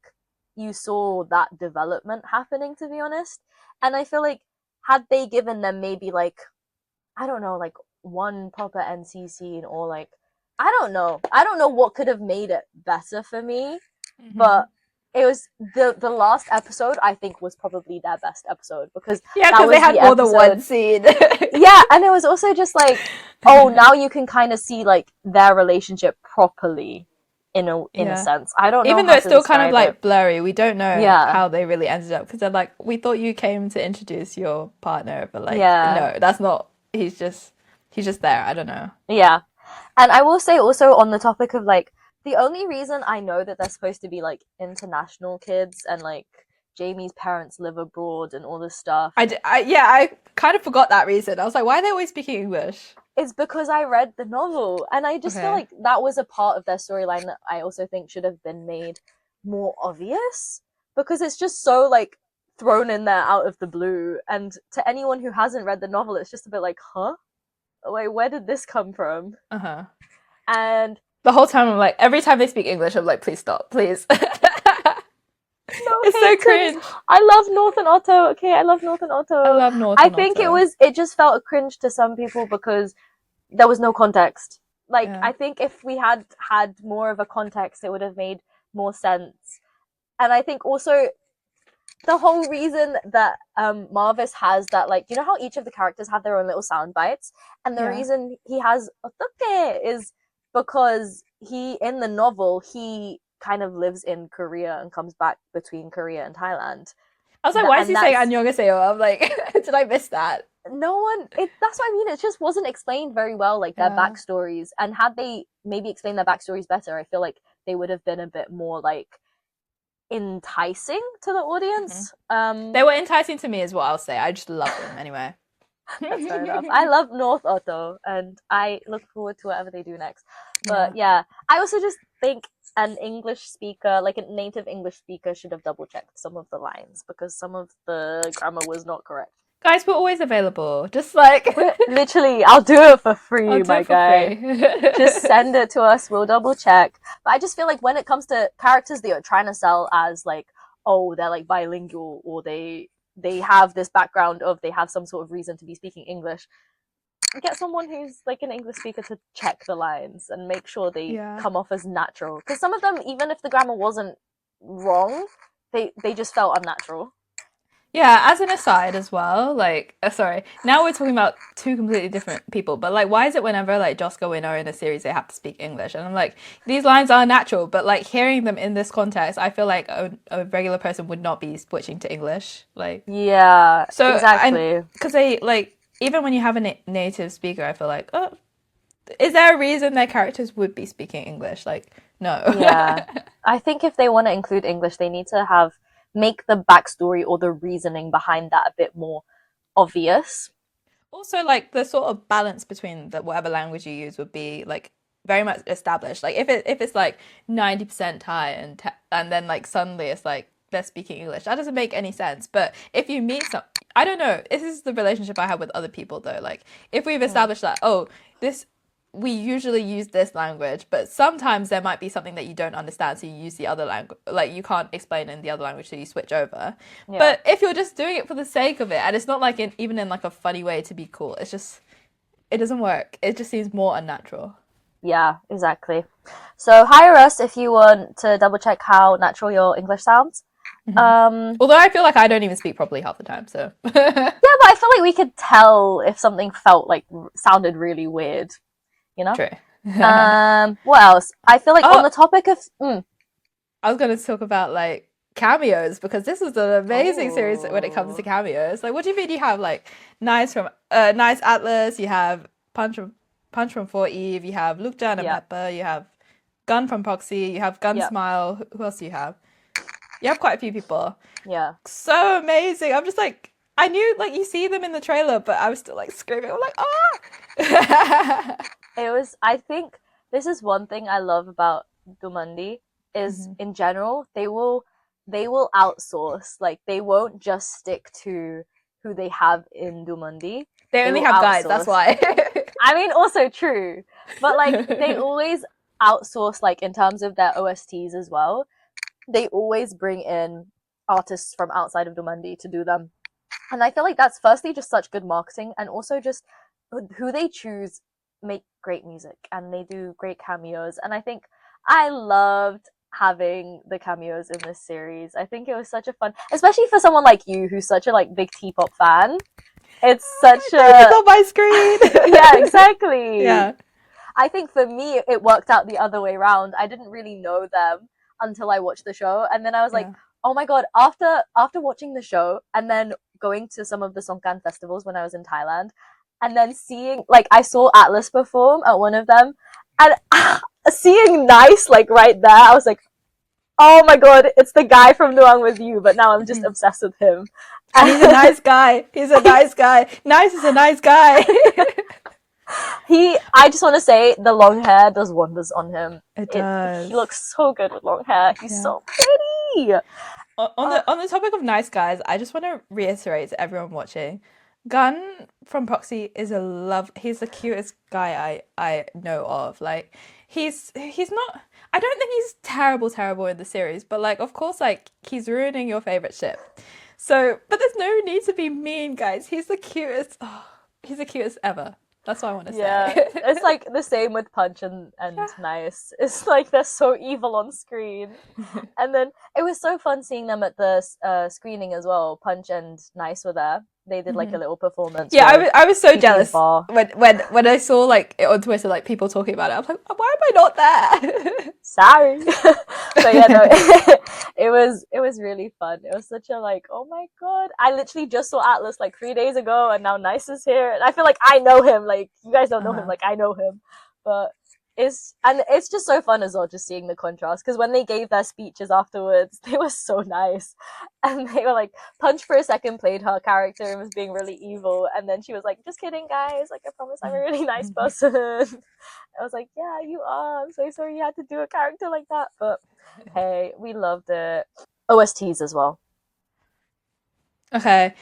you saw that development happening, to be honest. And I feel like had they given them maybe like, I don't know, like one proper NC scene or like, I don't know what could have made it better for me, but it was the last episode I think was probably their best episode because
Yeah,
that
because they
was the
had more than one
episode.
scene.
Yeah, and it was also just like, oh, now you can kind of see like their relationship properly in a
Yeah.
sense. I don't know
Even though
how
it's
to
still kind of
describe it.
like blurry, we don't know
Yeah,
how they really ended up because they're like, we thought you came to introduce your partner, but like,
yeah,
no, that's not. He's just there. I don't know.
yeah. And I will say also on the topic of like the only reason I know that they're supposed to be like international kids and like Jamie's parents live abroad and all this stuff
Yeah, I kind of forgot that reason. I was like, why are they always speaking English?
is because I read the novel and I just feel
Okay.
like that was a part of their storyline that I also think should have been made more obvious because it's just so like thrown in there out of the blue, and to anyone who hasn't read the novel it's just a bit like, huh, wait, where did this come from?
Uh-huh.
And
The whole time I'm like, every time they speak English, I'm like, please stop, please.
no
It's so
hate to
cringe.
I love Northern Otto, okay, I love Northern
I
Otto.
love
I
Northern
think
Otto.
it just felt a cringe to some people because there was no context. Like,
Yeah.
I think if we had more of a context, it would have made more sense. And I think also the whole reason that Marvis has that, like, you know how each of the characters have their own little sound bites, and the
Yeah.
reason he has otoke is because he in the novel he kind of lives in Korea and comes back between Korea and Thailand.
I was like, why is
And
he saying
that's
annyeonghaseyo? I'm like, did I miss that?
no one it that's what I mean, it just wasn't explained very well, like their
Yeah.
backstories, and had they maybe explained their backstories better I feel like they would have been a bit more like enticing to the
Mm-hmm.
audience.
They were enticing to me as well, I'll say. I just love them anyway.
That's fair enough. I love North Otto and I look forward to whatever they do next.
Yeah.
But yeah, I also just think an English speaker, like a native English speaker, should have double checked some of the lines because some of the grammar was not correct.
Guys, we're always available. Just like,
We're, literally, I'll do it for
I'll
free,
do
my
it for
guy.
free.
Just send it to us, we'll double check. But I just feel like when it comes to characters that you're trying to sell as like, oh, they're like bilingual or they have this background of they have some sort of reason to be speaking English, get someone who's like an English speaker to check the lines and make sure they
Yeah.
come off as natural. Because some of them, even if the grammar wasn't wrong, they just felt unnatural.
Yeah, as an aside as well, like, sorry, now we're talking about two completely different people, but like, why is it whenever like Josca Win are in a series, they have to speak English? And I'm like, these lines are natural, but like hearing them in this context, I feel like a regular person would not be switching to English. Like,
Yeah,
so, and
exactly.
because they like, even when you have a native speaker, I feel like, oh, is there a reason their characters would be speaking English? Like, no.
Yeah. I think if they want to include English, they need to have make the backstory or the reasoning behind that a bit more obvious.
Also, like the sort of balance between the whatever language you use would be like very much established. Like if it's like 90% Thai and then like suddenly it's like they're speaking English, that doesn't make any sense. But if you meet some, I don't know. This is the relationship I have with other people though. Like if we've
Mm.
established that, oh, this we usually use this language, but sometimes there might be something that you don't understand, so you use the other language. Like you can't explain in the other language, so you switch over.
Yeah.
But if you're just doing it for the sake of it, and it's not like even in like a funny way to be cool, it's just it doesn't work. It just seems more unnatural.
Yeah, exactly. So hire us if you want to double check how natural your English sounds.
Although I feel like I don't even speak properly half the time, so
Yeah, but I feel like we could tell if something felt like sounded really weird, you know?
true.
What else? I feel like on
Oh,
the topic of
I was going to talk about like cameos because this is an amazing series when it comes to
oh,
cameos. Like, what do you mean? You have like Nice Atlas, you have Punch from For Eve, you have Luke Jan and
yeah,
Pepper, you have Gun from Proxy, you have Gun
yeah,
Smile. Who else do you have? You have quite a few people.
yeah.
So amazing. I'm just like, I knew like you see them in the trailer, but I was still like screaming. I'm like, ah.
I think this is one thing I love about Dumandi is in general they will outsource. Like they won't just stick to who they have in Dumandi.
They only have guys, that's why.
I mean, also true, but like they always outsource. Like in terms of their OSTs as well, they always bring in artists from outside of Dumandi to do them. And I feel like that's firstly just such good marketing, and also just who they choose make great music and they do great cameos. And I think I loved having the cameos in this series. I think it was such a fun, especially for someone like you who's such a like big T-pop fan. It's such
It's on my screen.
Yeah, exactly.
Yeah.
I think for me it worked out the other way around. I didn't really know them until I watched the show, and then I was like, oh my god, after watching the show and then going to some of the Songkran festivals when I was in Thailand, and then seeing, like, I saw Atlas perform at one of them, and seeing Nice like right there, I was like, oh my god, it's the guy from Duang With You, but now I'm just obsessed with him.
And he's a nice guy. He's a nice guy. Nice is a nice guy.
I just want to say the long hair does wonders on him.
It does.
He looks so good with long hair. He's so pretty.
On the topic of nice guys, I just want to reiterate to everyone watching, Gun from Proxy is he's the cutest guy I know of. Like he's not, I don't think he's terrible in the series, but like of course like he's ruining your favorite ship. So, but there's no need to be mean, guys. He's the cutest. Oh, he's the cutest ever. That's what I want to say.
Yeah, it's like the same with Punch and Nice. It's like they're so evil on screen. And then it was so fun seeing them at the screening as well. Punch and Nice were there. They did like a little performance.
Yeah, I was so jealous when I saw like on Twitter like people talking about it. I was like, why am I not there?
Sorry. But yeah, no, it was really fun. It was such a like, oh my god, I literally just saw Atlas like 3 days ago, and now Nice is here, and I feel like I know him. Like you guys don't know him, like I know him, but it's just so fun as well, just seeing the contrast, because when they gave their speeches afterwards, they were so nice, and they were like, Punch for a second played her character and was being really evil, and then she was like, just kidding guys, like I promise I'm a really nice person. I was like, yeah, you are, I'm so sorry you had to do a character like that, but hey, we loved it. OSTs as well.
Okay,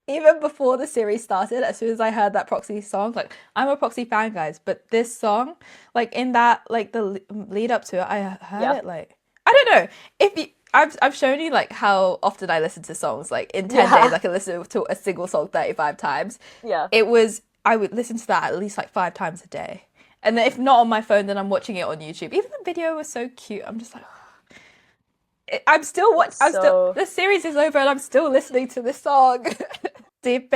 even before the series started, as soon as I heard that Proxy song, like I'm a Proxy fan, guys, but this song, like in that, like the lead up to it, I heard it like, I don't know if you, I've shown you like how often I listen to songs. Like in 10 days, I can listen to a single song 35 times.
Yeah,
I would listen to that at least like 5 times a day, and then if not on my phone, then I'm watching it on YouTube. Even the video was so cute. I'm just like, the series is over and I'm still listening to this song. Deep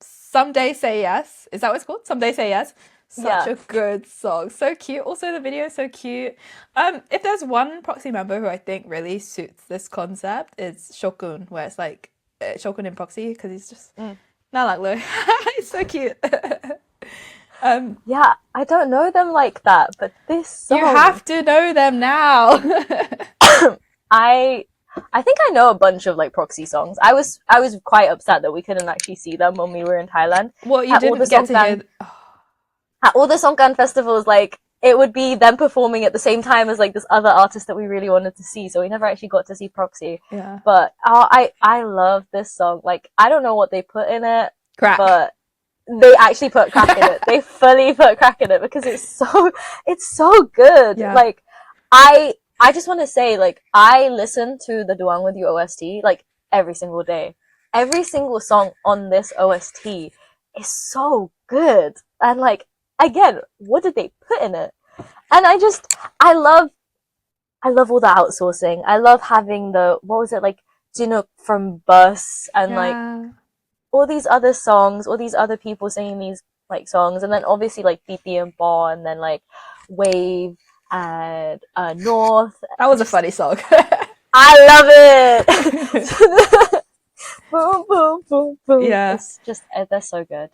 Someday Say Yes. Is that what it's called? Someday Say Yes. Such a good song. So cute. Also the video is so cute. If there's one Proxy member who I think really suits this concept, it's Shokun, where it's like Shokun in Proxy, because he's just Nalaklo. He's so cute.
yeah, I don't know them like that, but this song,
you have to know them now.
I think I know a bunch of like Proxy songs. I was quite upset that we couldn't actually see them when we were in Thailand.
What, you didn't get to hear?
At all the Songkran festivals, like it would be them performing at the same time as like this other artist that we really wanted to see, so we never actually got to see Proxy.
Yeah.
But I love this song. Like I don't know what they put in it, but they actually put crack in it. They fully put crack in it because it's so good. Yeah. Like I just want to say, like, I listen to the Duang With You OST, like, every single day. Every single song on this OST is so good. And, like, again, what did they put in it? And I love all the outsourcing. I love having what was it, like, Jinuk from Bus, and, like, all these other songs, all these other people singing these, like, songs. And then, obviously, like, PP and Bo, and then, like, Wave, and North.
That was a funny song.
I love it. Boom, boom, boom, boom.
Yeah,
it's just they're so good.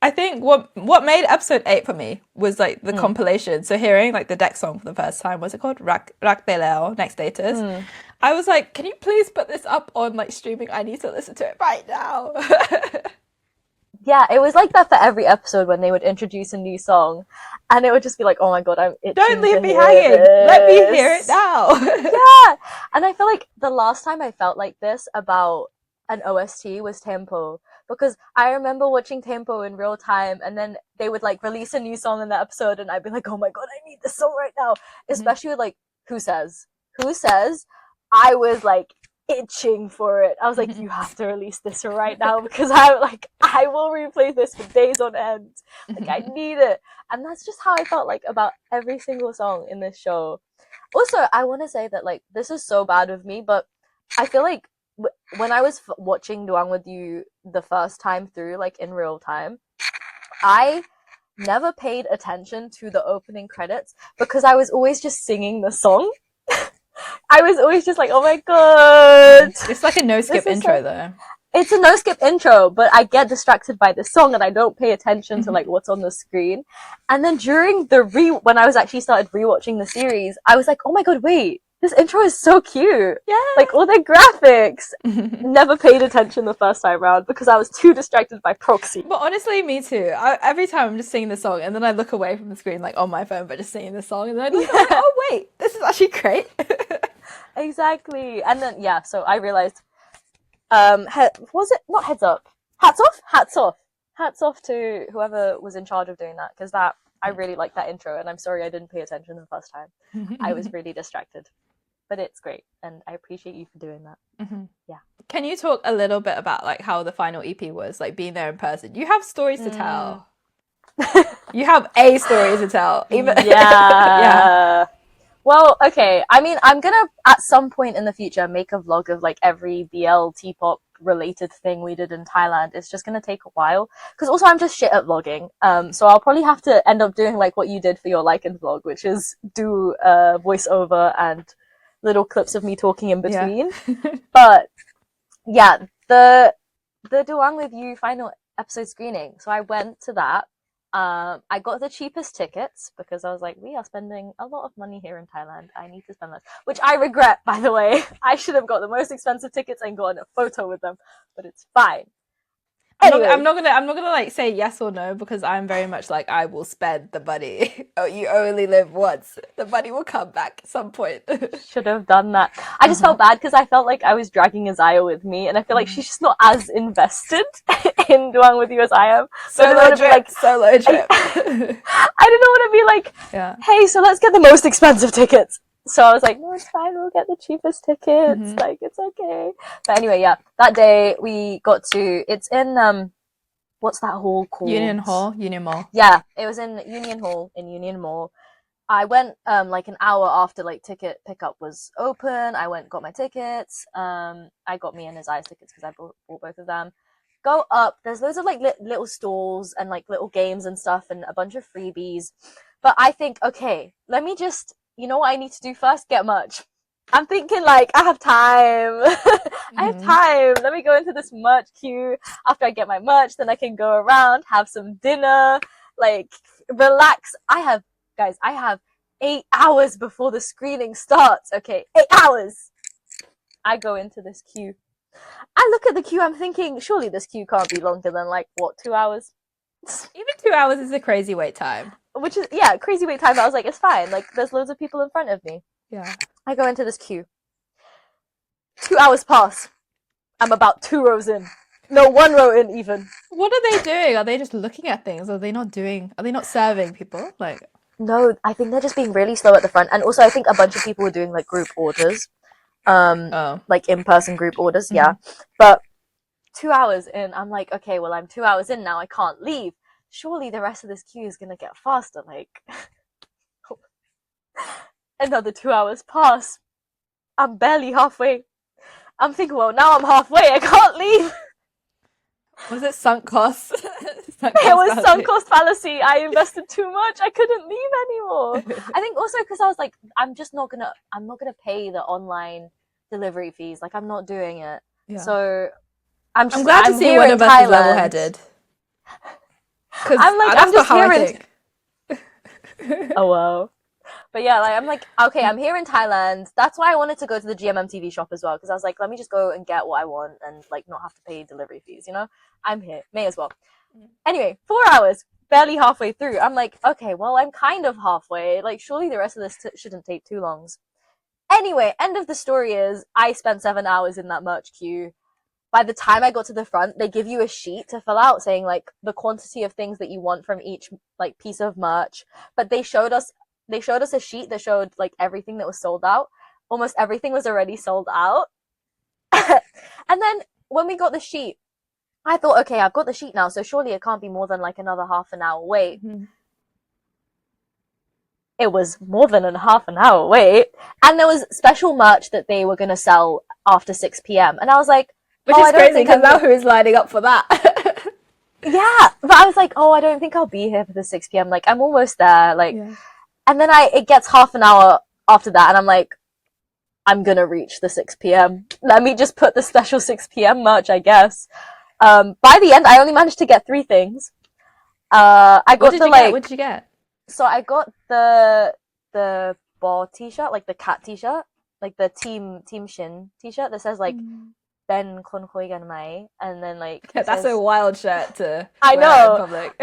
I think what made episode 8 for me was like the compilation. So hearing like the Deck song for the first time, what's it called? Rak Beleo, Next Status. I was like, can you please put this up on like streaming? I need to listen to it right now.
Yeah, it was like that for every episode when they would introduce a new song, and it would just be like, oh my god, I'm itching
Don't leave
to
me
hear
hanging.
this.
Let me hear it now.
Yeah, and I feel like the last time I felt like this about an OST was Tempo, because I remember watching Tempo in real time, and then they would like release a new song in the episode, and I'd be like, oh my god, I need this song right now. Especially with like Who Says, I was like itching for it. I was like, you have to release this right now, because I will replay this for days on end. Like, I need it. And that's just how I felt like about every single song in this show. Also, I want to say that like this is so bad with me, but I feel like when I was watching Duang With You the first time through, like in real time, I never paid attention to the opening credits because I was always just singing the song. I was always just like, oh my god.
It's like a no skip intro though.
It's a no skip intro, but I get distracted by the song and I don't pay attention to like what's on the screen. And then during when I was actually started rewatching the series, I was like, oh my god, wait, this intro is so cute.
Yeah.
Like all the graphics. Never paid attention the first time around because I was too distracted by proxy.
But honestly, me too. Every time I'm just singing the song and then I look away from the screen like on my phone, but just singing the song, and then I look like, oh wait, this is actually great.
Exactly. And then yeah, so I realized was it not Heads Up? Hats off to whoever was in charge of doing that, because that I really liked that intro, and I'm sorry I didn't pay attention the first time. I was really distracted, but it's great, and I appreciate you for doing that. Yeah.
Can you talk a little bit about like how the final EP was, like being there in person? You have stories to tell. You have a story to tell. Even
yeah. Well, okay. I mean, I'm gonna at some point in the future make a vlog of like every BL T-pop related thing we did in Thailand. It's just gonna take a while because also I'm just shit at vlogging. So I'll probably have to end up doing like what you did for your Lycan vlog, which is do voiceover and little clips of me talking in between. Yeah. But yeah, the Duang With You final episode screening. So I went to that. I got the cheapest tickets because I was like, we are spending a lot of money here in Thailand. I need to spend less, which I regret, by the way. I should have got the most expensive tickets and gotten a photo with them, but it's fine.
Anyway. I'm not gonna like say yes or no because I'm very much like I will spend the money. Oh, you only live once. The money will come back at some point.
Should have done that. I just felt bad because I felt like I was dragging Azaya with me, and I feel like she's just not as invested in Duang With You as I am.
Solo trip.
I didn't want to be like, hey, so let's get the most expensive tickets. So I was like, no, it's fine. We'll get the cheapest tickets. Like, it's okay. But anyway, yeah, that day we got to, it's in, what's that hall called?
Union Mall.
Yeah, it was in Union Hall, in Union Mall. I went, like an hour after like ticket pickup was open. I went, got my tickets. I got me and his eyes tickets because I bought both of them. Go up. There's loads of like little stalls and like little games and stuff and a bunch of freebies. But I think, okay, let me just, you know what I need to do first? Get merch. I'm thinking like, I have time. I have time. Let me go into this merch queue. After I get my merch, then I can go around, have some dinner, like relax. I have 8 hours before the screening starts. Okay, 8 hours. I go into this queue. I look at the queue, I'm thinking, surely this queue can't be longer than like, what, 2 hours?
Even 2 hours is a crazy wait time.
Which is, yeah, crazy wait time. But I was like, it's fine. Like, there's loads of people in front of me.
Yeah.
I go into this queue. 2 hours pass. I'm about 2 rows in. No, 1 row in even.
What are they doing? Are they just looking at things? Are they not serving people? Like,
no, I think they're just being really slow at the front. And also I think a bunch of people were doing like group orders. Like in-person group orders, yeah. But 2 hours in, I'm like, okay, well, I'm 2 hours in now. I can't leave. Surely the rest of this queue is gonna get faster. Like, another 2 hours pass. I'm barely halfway. I'm thinking, well, now I'm halfway. I can't leave.
Was it sunk cost?
It was sunk cost fallacy. I invested too much. I couldn't leave anymore. I think also because I was like, I'm not gonna pay the online delivery fees. Like, I'm not doing it. Yeah. So I'm glad
to see one of us is level-headed. Because
I'm like,
that's
I'm
not
just
how
here
I
in.
think.
Oh wow. But yeah, like I'm like, okay, I'm here in Thailand. That's why I wanted to go to the GMM TV shop as well, because I was like, let me just go and get what I want and like not have to pay delivery fees, you know? I'm here, may as well. Anyway, 4 hours, barely halfway through. I'm like, okay, well, I'm kind of halfway. Like, surely the rest of this shouldn't take too long. Anyway, end of the story is I spent 7 hours in that merch queue. By the time I got to the front, they give you a sheet to fill out saying like the quantity of things that you want from each like piece of merch. But they showed us a sheet that showed like everything that was sold out. Almost everything was already sold out. And then when we got the sheet, I thought, okay, I've got the sheet now, so surely it can't be more than like another half an hour wait.
Mm-hmm.
It was more than a half an hour wait. And there was special merch that they were going to sell after 6 p.m. And I was like,
Which
oh,
is
I don't
crazy
think
because
I'm
now who's lining up for that?
yeah, but I was like, oh, I don't think I'll be here for the 6 p.m. Like, I'm almost there. Like,
Yeah.
and then it gets half an hour after that, and I'm like, I'm gonna reach the 6 p.m. Let me just put the special 6 p.m. merch, I guess. By the end, I only managed to get 3 things. I
What
got
did
the
you get?
like,
What did you get?
so I got the ball t-shirt, like the cat t-shirt, like the Team Shin t-shirt that says like Ben Kon Hoi Gan Mai, and then like it
That's a
says,
wild shirt to
I
wear in
know,
public.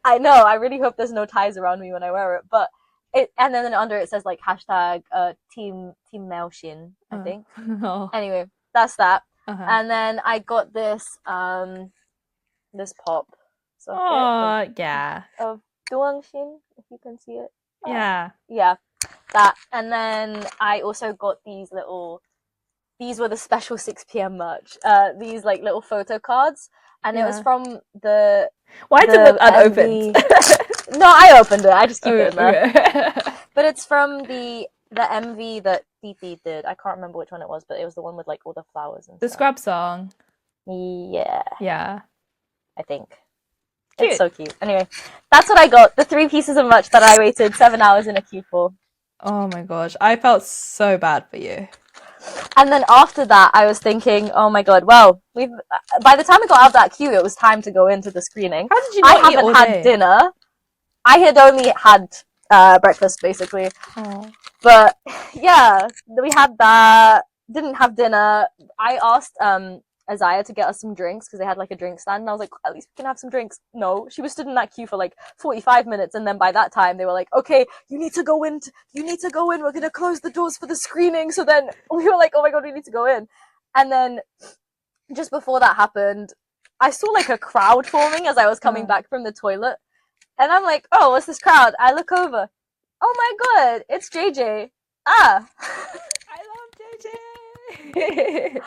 I know. I really hope there's no ties around me when I wear it. But it, and then under it says like hashtag Team Mao Shin, I think.
Oh.
Anyway, that's that.
Uh-huh.
And then I got this pop socket
Oh, yeah.
of Duang Shin, if you can see it.
Yeah.
Yeah, that. And then I also got these were the special 6 p.m. merch. These like little photo cards, and it was
Yeah.
from the
Why is it unopened?
MV. No, I opened it. I just keep it in there.
Okay.
But it's from the MV that Titi did. I can't remember which one it was, but it was the one with like all the flowers and
The
stuff.
scrub song.
Yeah,
Yeah.
I think.
Cute.
It's so cute. Anyway, that's what I got. The 3 pieces of merch that I waited 7 hours in a queue for.
Oh my gosh. I felt so bad for you.
And then after that, I was thinking, oh my god, well, by the time I got out of that queue, it was time to go into the screening.
How did you
I
not eat
haven't
all
had
day?
dinner. I had only had breakfast, basically.
Oh.
But yeah, we had that. Didn't have dinner. I asked Isaiah to get us some drinks because they had like a drink stand, and I was like, at least we can have some drinks. No, she was stood in that queue for like 45 minutes, and then by that time they were like, okay, you need to go in. You need to go in. We're gonna close the doors for the screening. So then we were like, oh my god, we need to go in. And then just before that happened, I saw like a crowd forming as I was coming back from the toilet, and I'm like, oh, what's this crowd? I look over. Oh my god, it's JJ. Ah.
I love JJ.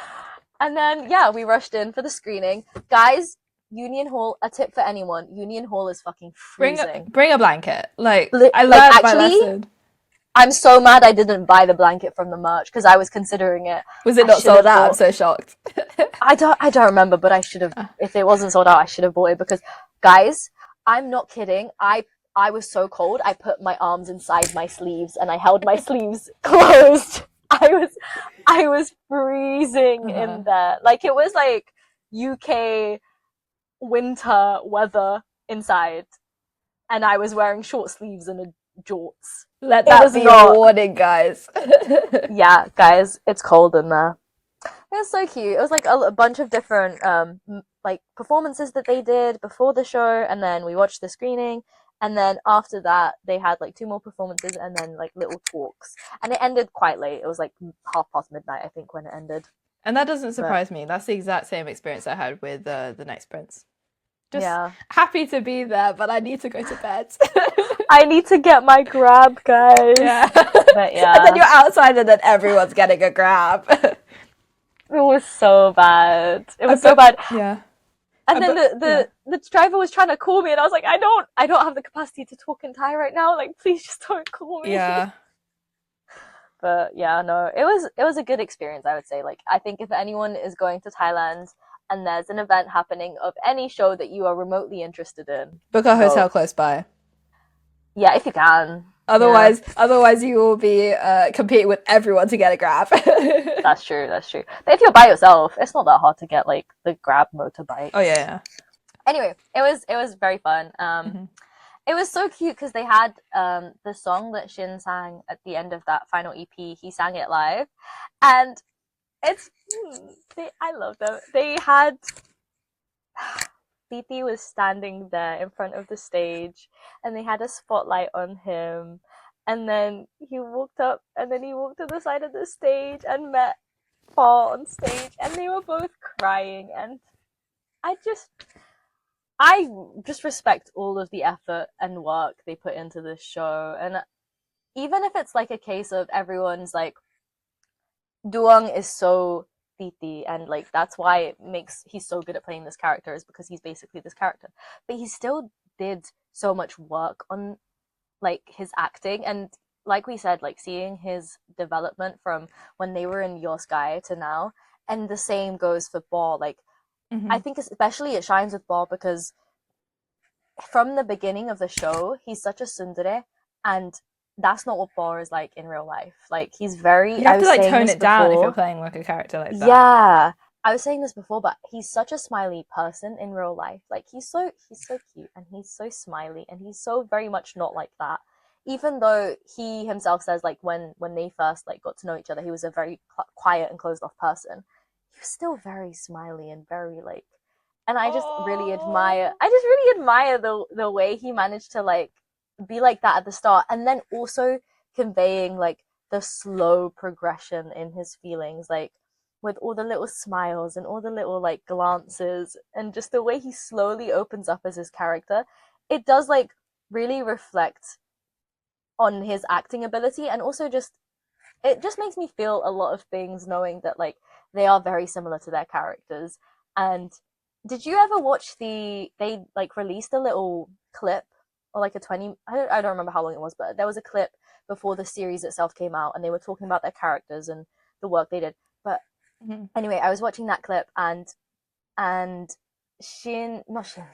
And then, yeah, we rushed in for the screening. Guys, Union Hall, a tip for anyone. Union Hall is fucking freezing.
Bring a blanket. Like, I
Like,
learned my
actually,
lesson.
I'm so mad I didn't buy the blanket from the merch because I was considering it.
Was it
I
not
should have
sold out? I'm
bought.
so shocked.
I don't remember, but I should have. If it wasn't sold out, I should have bought it because, guys, I'm not kidding. I was so cold. I put my arms inside my sleeves and I held my sleeves closed. I was freezing in there. Like it was like UK winter weather inside, and I was wearing short sleeves and a jorts.
Let
It
that
was
be
not.
a warning, guys.
Yeah, guys, it's cold in there. It was so cute. It was like a bunch of different like performances that they did before the show, and then we watched the screening, and then after that they had like 2 more performances and then like little talks, and it ended quite late. It was like midnight, I think, when it ended.
And that doesn't surprise me. That's the exact same experience I had with the Next Prince. Just happy to be there, but I need to go to bed.
I need to get my grab, guys.
Yeah.
But yeah.
And then you're outside and then everyone's getting a grab.
It was so bad. It was so bad.
Yeah.
And then the driver was trying to call me and I was like, I don't have the capacity to talk in Thai right now. Like, please just don't call me.
Yeah.
But yeah, no, it was a good experience, I would say. Like, I think if anyone is going to Thailand and there's an event happening of any show that you are remotely interested in,
book a hotel close by.
Yeah, if you can.
Otherwise you will be competing with everyone to get a grab.
That's true. But if you're by yourself, it's not that hard to get like the grab motorbike.
Oh yeah.
Anyway, it was very fun.
Mm-hmm.
It was so cute because they had the song that Shin sang at the end of that final EP. He sang it live, and it's I love them. They had PT was standing there in front of the stage, and they had a spotlight on him. And then he walked up, and then he walked to the side of the stage and met Paul on stage, and they were both crying. And I just I just respect all of the effort and work they put into this show. And even if it's like a case of everyone's like, Duang is so titi, and like that's why it makes he's so good at playing this character, is because he's basically this character. But he still did so much work on like his acting, and like we said, like seeing his development from when they were in Your Sky to now. And the same goes for Ball. Like I
Mm-hmm.
think especially it shines with Ball because from the beginning of the show, he's such a tsundere, and that's not what Ball is like in real life. Like he's very.
You have
I
to
was
like
saying
tone
this
it down if you're
before.
playing like a character like that.
Yeah, I was saying this before, but he's such a smiley person in real life. Like he's so cute and he's so smiley and he's so very much not like that. Even though he himself says like when they first like got to know each other, he was a very quiet and closed off person. He was still very smiley and very like, and
Oh.
I just really admire the way he managed to like be like that at the start, and then also conveying like the slow progression in his feelings, like with all the little smiles and all the little like glances and just the way he slowly opens up as his character. It does like really reflect on his acting ability, and also just it just makes me feel a lot of things knowing that like they are very similar to their characters. And did you ever watch they like released a little clip, or like a 20, I don't remember how long it was, but there was a clip before the series itself came out, and they were talking about their characters and the work they did. But
Mm-hmm.
anyway, I was watching that clip, and Shin, not Shin,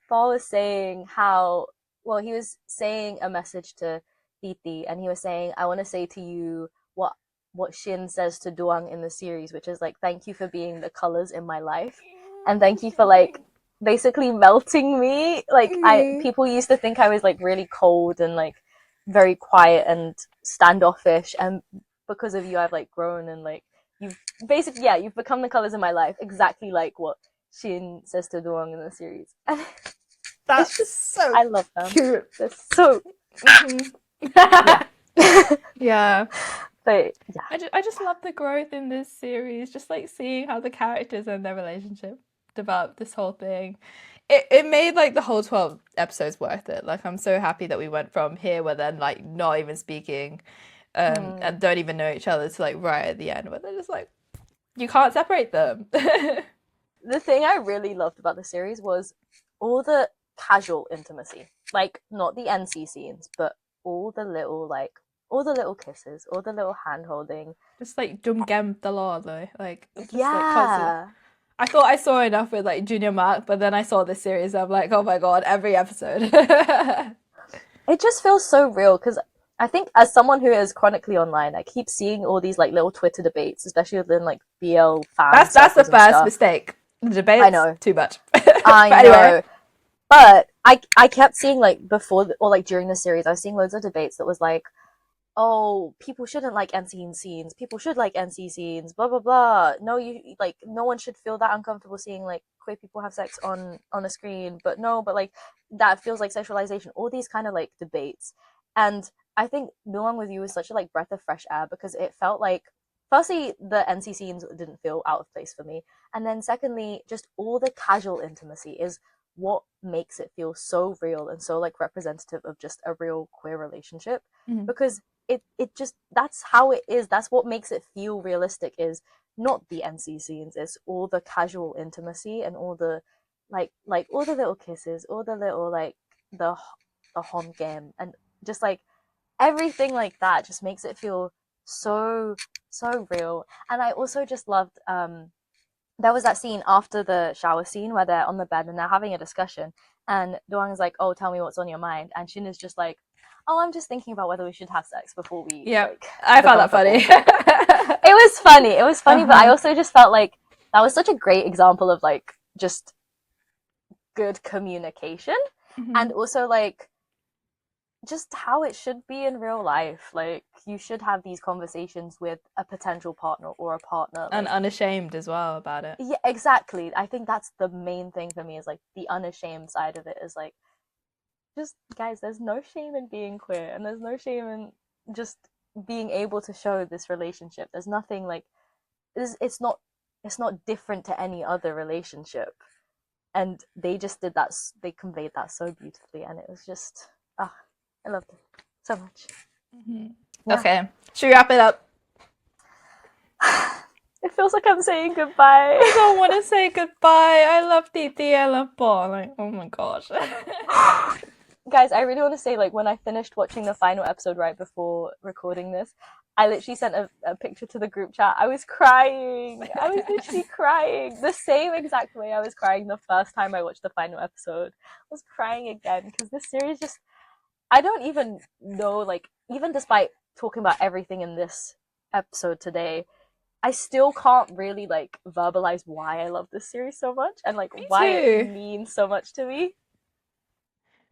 Paul was saying how, well, he was saying a message to Titi, and he was saying, I want to say to you what Shin says to Duang in the series, which is like, thank you for being the colors in my life, and thank you for like basically melting me. Like I
Mm-hmm.
people used to think I was like really cold and like very quiet and standoffish, and because of you, I've like grown, and like you've basically, yeah, you've become the colors in my life, exactly like what Shin says to Duong in the series. And it's
That's
just,
so
I love them.
cute.
They're so,
Mm-hmm.
yeah.
Yeah.
But yeah.
I just love the growth in this series, just like seeing how the characters and their relationship develop this whole thing. It made like the whole 12 episodes worth it. Like I'm so happy that we went from here where they're like not even speaking and don't even know each other to like right at the end where they're just like you can't separate them.
The thing I really loved about the series was all the casual intimacy. Like, not the NC scenes, but all the little, like, all the little kisses, all the little hand holding.
Just like Jumgem the law though. Like just like constant.
Yeah.
I thought I saw enough with like Junior Mark, but then I saw this series. I'm like, oh my god, every episode.
It just feels so real because I think as someone who is chronically online, I keep seeing all these like little Twitter debates, especially within like BL fan
That's the
circles and
first
stuff.
mistake. The
I
debates
know,
too much. But
I
anyway,
know. But I kept seeing like before or like during the series, I was seeing loads of debates that was like, oh, people shouldn't like NC scenes. People should like NC scenes. Blah blah blah. No, you like no one should feel that uncomfortable seeing like queer people have sex on a screen. But no, but like that feels like sexualization. All these kind of like debates, and I think Duang With You was such a like breath of fresh air because it felt like, firstly, the NC scenes didn't feel out of place for me, and then secondly, just all the casual intimacy is what makes it feel so real and so like representative of just a real queer relationship,
mm-hmm.
because it just, that's how it is, that's what makes it feel realistic, is not the NC scenes, it's all the casual intimacy and all the like all the little kisses, all the little like the the home game, and just like everything like that just makes it feel so real. And I also just loved there was that scene after the shower scene where they're on the bed and they're having a discussion, and Doang is like, oh, tell me what's on your mind, and Shin is just like, oh, I'm just thinking about whether we should have sex before we
Yeah,
like
I found
become a
that funny.
couple. It was funny, but I
Uh-huh.
also just felt like that was such a great example of like just good communication and also like just how it should be in real life. Like you should have these conversations with a potential partner or a partner,
and unashamed as well about it.
Yeah, exactly. I think that's the main thing for me, is like the unashamed side of it, is like, just guys, there's no shame in being queer, and there's no shame in just being able to show this relationship. There's nothing like it's not different to any other relationship, and they just did that. They conveyed that so beautifully, and it was just I loved it so much.
Yeah. Okay, should we wrap it up?
It feels like I'm saying goodbye.
I don't want to say goodbye. I love Titi. I love Paul. Like, oh my gosh.
Guys, I really want to say, like, when I finished watching the final episode right before recording this, I literally sent a picture to the group chat. I was crying. I was literally crying. The same exact way I was crying the first time I watched the final episode. I was crying again because this series just, I don't even know, like, even despite talking about everything in this episode today, I still can't really, like, verbalize why I love this series so much and, like, why it means so much to me.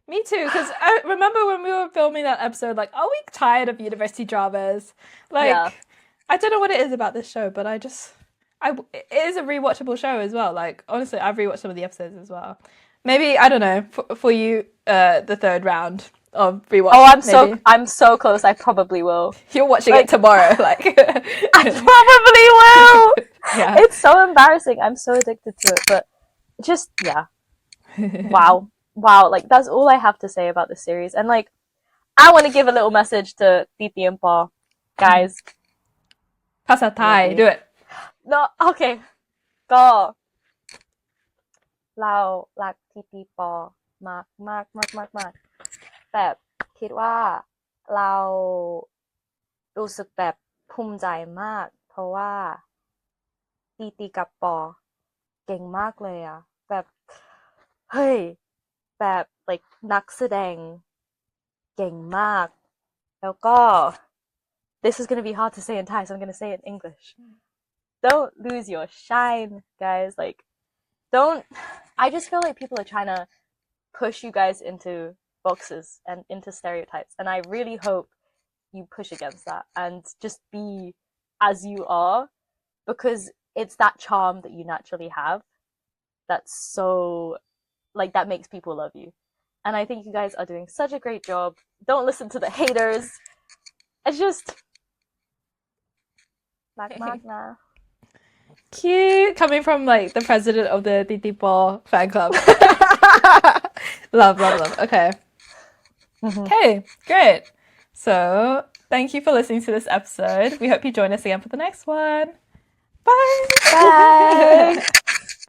Me too, because I remember when we were filming that episode, like, are we tired of university dramas? Like, yeah. I don't know what it is about this show, but it is a rewatchable show as well. Like, honestly, I've rewatched some of the episodes as well. Maybe, I don't know, for you, the third round of rewatch.
Oh, I'm so close. I probably will.
You're watching it tomorrow, like.
I probably will. Yeah. It's so embarrassing. I'm so addicted to it, but just, yeah. Wow, like, that's all I have to say about this series. And, like, I want to give a little message to Titi and Pa. Guys.
Pasa Thai, do it.
No, okay. ก็เรารักทีตีปอมากแต่คิดว่าเรารู้สึกแบบภูมิใจมากเพราะว่าทีตีกับปอเก่งมากเลยอะแบบเฮ้ยแบบ like นักแสดงเก่งมากแล้วก็ this is going to be hard to say in Thai, so I'm going to say it in English. Don't lose your shine, guys. Like, don't. I just feel like people are trying to push you guys into boxes and into stereotypes, and I really hope you push against that and just be as you are, because it's that charm that you naturally have that's so, like, that makes people love you. And I think you guys are doing such a great job. Don't listen to the haters. It's just Magna.
Cute. Coming from, like, the president of the Titi Ball fan club. Love. Okay. Okay, great. So, thank you for listening to this episode. We hope you join us again for the next one. Bye.
Bye.